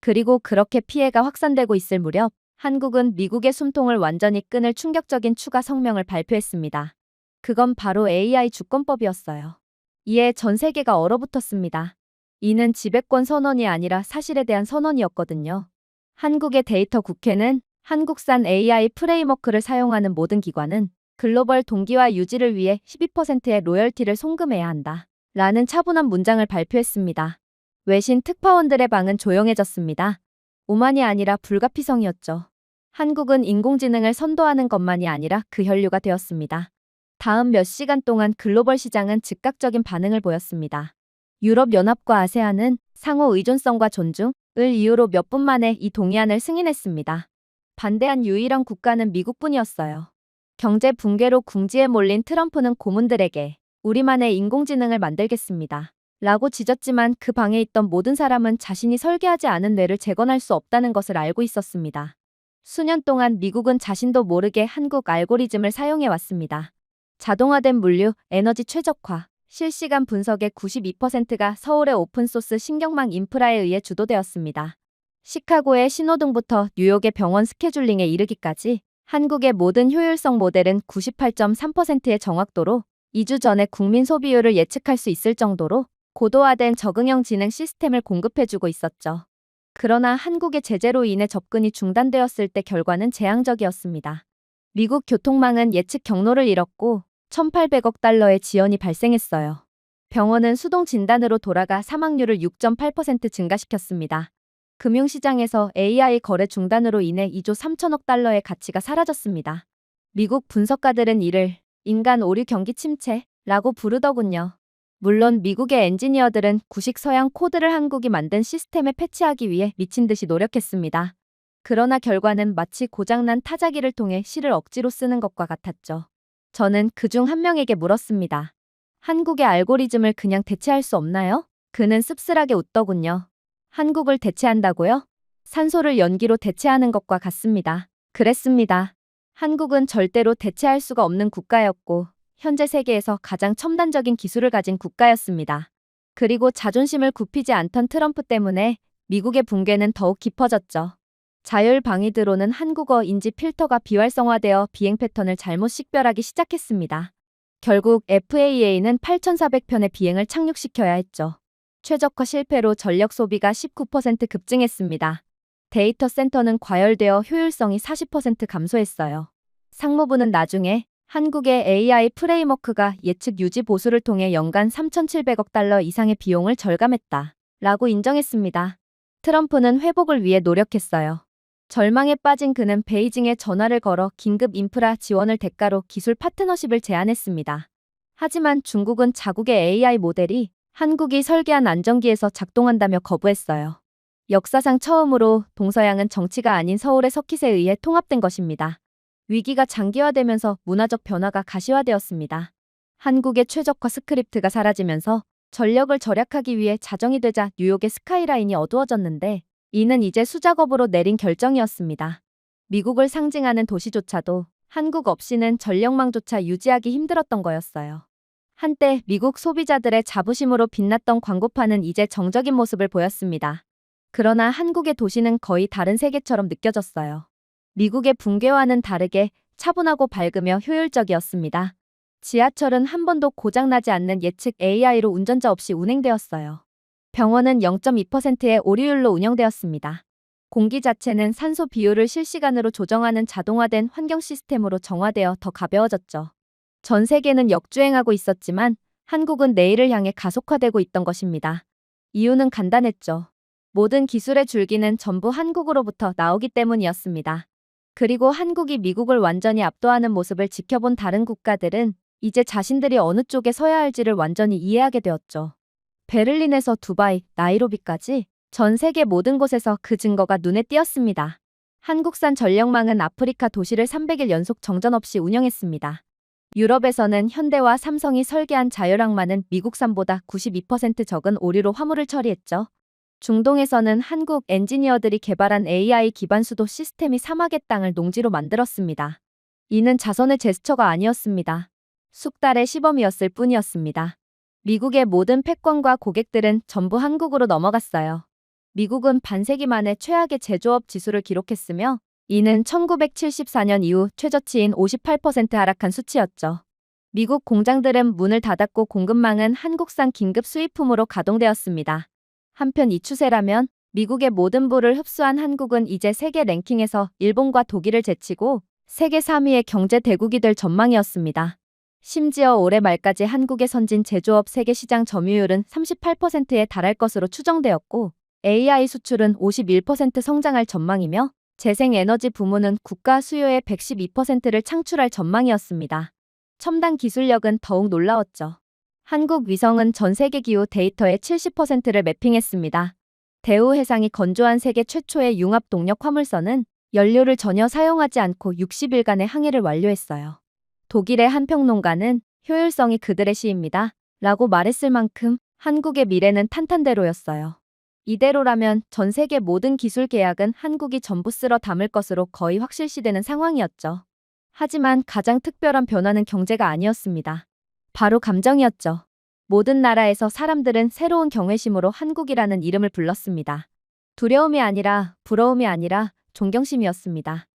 Speaker 1: 그리고 그렇게 피해가 확산되고 있을 무렵 한국은 미국의 숨통을 완전히 끊을 충격적인 추가 성명을 발표했습니다. 그건 바로 AI 주권법이었어요. 이에 전 세계가 얼어붙었습니다. 이는 지배권 선언이 아니라 사실에 대한 선언이었거든요. 한국의 데이터 국회는 한국산 AI 프레임워크를 사용하는 모든 기관은 글로벌 동기화 유지를 위해 12%의 로열티를 송금해야 한다. 라는 차분한 문장을 발표했습니다. 외신 특파원들의 방은 조용해졌습니다. 오만이 아니라 불가피성이었죠. 한국은 인공지능을 선도하는 것만이 아니라 그 혈류가 되었습니다. 다음 몇 시간 동안 글로벌 시장은 즉각적인 반응을 보였습니다. 유럽연합과 아세안은 상호 의존성과 존중을 이유로 몇 분 만에 이 동의안을 승인했습니다. 반대한 유일한 국가는 미국뿐이었어요. 경제 붕괴로 궁지에 몰린 트럼프는 고문들에게 우리만의 인공지능을 만들겠습니다. 라고 짖었지만 그 방에 있던 모든 사람은 자신이 설계하지 않은 뇌를 재건할 수 없다는 것을 알고 있었습니다. 수년 동안 미국은 자신도 모르게 한국 알고리즘을 사용해 왔습니다. 자동화된 물류, 에너지 최적화, 실시간 분석의 92%가 서울의 오픈소스 신경망 인프라에 의해 주도되었습니다. 시카고의 신호등부터 뉴욕의 병원 스케줄링에 이르기까지 한국의 모든 효율성 모델은 98.3%의 정확도로 2주 전에 국민 소비율을 예측할 수 있을 정도로 고도화된 적응형 지능 시스템을 공급해주고 있었죠. 그러나 한국의 제재로 인해 접근이 중단되었을 때 결과는 재앙적이었습니다. 미국 교통망은 예측 경로를 잃었고 1,800억 달러의 지연이 발생했어요. 병원은 수동 진단으로 돌아가 사망률을 6.8% 증가시켰습니다. 금융시장에서 AI 거래 중단으로 인해 2조 3천억 달러의 가치가 사라졌습니다. 미국 분석가들은 이를 인간 오류 경기 침체라고 부르더군요. 물론 미국의 엔지니어들은 구식 서양 코드를 한국이 만든 시스템에 패치하기 위해 미친 듯이 노력했습니다. 그러나 결과는 마치 고장난 타자기를 통해 실을 억지로 쓰는 것과 같았죠. 저는 그중 한 명에게 물었습니다. 한국의 알고리즘을 그냥 대체할 수 없나요? 그는 씁쓸하게 웃더군요. 한국을 대체한다고요? 산소를 연기로 대체하는 것과 같습니다. 그랬습니다. 한국은 절대로 대체할 수가 없는 국가였고 현재 세계에서 가장 첨단적인 기술을 가진 국가였습니다. 그리고 자존심을 굽히지 않던 트럼프 때문에 미국의 붕괴는 더욱 깊어졌죠. 자율방위드로는 한국어 인지 필터가 비활성화되어 비행 패턴을 잘못 식별하기 시작했습니다. 결국 FAA는 8,400편의 비행을 착륙시켜야 했죠. 최적화 실패로 전력 소비가 19% 급증했습니다. 데이터 센터는 과열되어 효율성이 40% 감소했어요. 상무부는 나중에 한국의 AI 프레임워크가 예측 유지 보수를 통해 연간 3,700억 달러 이상의 비용을 절감했다. 라고 인정했습니다. 트럼프는 회복을 위해 노력했어요. 절망에 빠진 그는 베이징에 전화를 걸어 긴급 인프라 지원을 대가로 기술 파트너십을 제안했습니다. 하지만 중국은 자국의 AI 모델이 한국이 설계한 안정기에서 작동한다며 거부했어요. 역사상 처음으로 동서양은 정치가 아닌 서울의 서킷에 의해 통합된 것입니다. 위기가 장기화되면서 문화적 변화가 가시화되었습니다. 한국의 최적화 스크립트가 사라지면서 전력을 절약하기 위해 자정이 되자 뉴욕의 스카이라인이 어두워졌는데 이는 이제 수작업으로 내린 결정이었습니다. 미국을 상징하는 도시조차도 한국 없이는 전력망조차 유지하기 힘들었던 거였어요. 한때 미국 소비자들의 자부심으로 빛났던 광고판은 이제 정적인 모습을 보였습니다. 그러나 한국의 도시는 거의 다른 세계처럼 느껴졌어요. 미국의 붕괴와는 다르게 차분하고 밝으며 효율적이었습니다. 지하철은 한 번도 고장나지 않는 예측 AI로 운전자 없이 운행되었어요. 병원은 0.2%의 오류율로 운영되었습니다. 공기 자체는 산소 비율을 실시간으로 조정하는 자동화된 환경 시스템으로 정화되어 더 가벼워졌죠. 전 세계는 역주행하고 있었지만 한국은 내일을 향해 가속화되고 있던 것입니다. 이유는 간단했죠. 모든 기술의 줄기는 전부 한국으로부터 나오기 때문이었습니다. 그리고 한국이 미국을 완전히 압도하는 모습을 지켜본 다른 국가들은 이제 자신들이 어느 쪽에 서야 할지를 완전히 이해하게 되었죠. 베를린에서 두바이, 나이로비까지 전 세계 모든 곳에서 그 증거가 눈에 띄었습니다. 한국산 전력망은 아프리카 도시를 300일 연속 정전 없이 운영했습니다. 유럽에서는 현대와 삼성이 설계한 자율항만은 미국산보다 92% 적은 오류로 화물을 처리했죠. 중동에서는 한국 엔지니어들이 개발한 AI 기반 수도 시스템이 사막의 땅을 농지로 만들었습니다. 이는 자선의 제스처가 아니었습니다. 숙달의 시범이었을 뿐이었습니다. 미국의 모든 패권과 고객들은 전부 한국으로 넘어갔어요. 미국은 반세기 만에 최악의 제조업 지수를 기록했으며 이는 1974년 이후 최저치인 58% 하락한 수치였죠. 미국 공장들은 문을 닫았고 공급망은 한국산 긴급 수입품으로 가동되었습니다. 한편 이 추세라면 미국의 모든 부를 흡수한 한국은 이제 세계 랭킹에서 일본과 독일을 제치고 세계 3위의 경제 대국이 될 전망이었습니다. 심지어 올해 말까지 한국의 선진 제조업 세계 시장 점유율은 38%에 달할 것으로 추정되었고 AI 수출은 51% 성장할 전망이며 재생에너지 부문은 국가 수요의 112%를 창출할 전망이었습니다. 첨단 기술력은 더욱 놀라웠죠. 한국 위성은 전 세계 기후 데이터의 70%를 매핑했습니다. 대우 해상이 건조한 세계 최초의 융합 동력 화물선은 연료를 전혀 사용하지 않고 60일간의 항해를 완료했어요. 독일의 한 평론가는 효율성이 그들의 시입니다. 라고 말했을 만큼 한국의 미래는 탄탄대로였어요. 이대로라면 전 세계 모든 기술 계약은 한국이 전부 쓸어 담을 것으로 거의 확실시되는 상황이었죠. 하지만 가장 특별한 변화는 경제가 아니었습니다. 바로 감정이었죠. 모든 나라에서 사람들은 새로운 경외심으로 한국이라는 이름을 불렀습니다. 두려움이 아니라 부러움이 아니라 존경심이었습니다.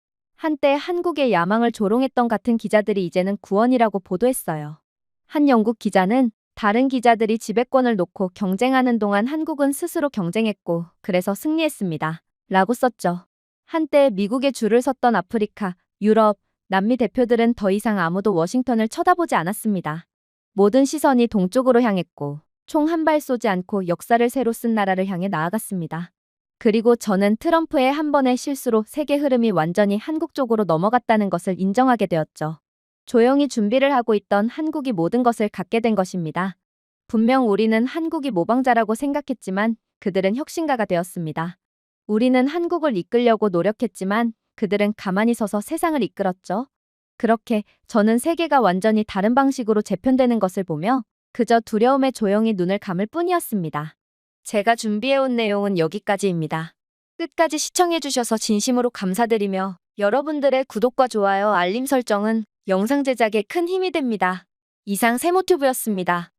Speaker 1: 한때 한국의 야망을 조롱했던 같은 기자들이 이제는 구원이라고 보도했어요. 한 영국 기자는 다른 기자들이 지배권을 놓고 경쟁하는 동안 한국은 스스로 경쟁했고 그래서 승리했습니다. 라고 썼죠. 한때 미국의 줄을 섰던 아프리카, 유럽, 남미 대표들은 더 이상 아무도 워싱턴을 쳐다보지 않았습니다. 모든 시선이 동쪽으로 향했고 총 한 발 쏘지 않고 역사를 새로 쓴 나라를 향해 나아갔습니다. 그리고 저는 트럼프의 한 번의 실수로 세계 흐름이 완전히 한국 쪽으로 넘어갔다는 것을 인정하게 되었죠. 조용히 준비를 하고 있던 한국이 모든 것을 갖게 된 것입니다. 분명 우리는 한국이 모방자라고 생각했지만 그들은 혁신가가 되었습니다. 우리는 한국을 이끌려고 노력했지만 그들은 가만히 서서 세상을 이끌었죠. 그렇게 저는 세계가 완전히 다른 방식으로 재편되는 것을 보며 그저 두려움에 조용히 눈을 감을 뿐이었습니다. 제가 준비해온 내용은 여기까지입니다. 끝까지 시청해주셔서 진심으로 감사드리며 여러분들의 구독과 좋아요, 알림 설정은 영상 제작에 큰 힘이 됩니다. 이상 세모튜브였습니다.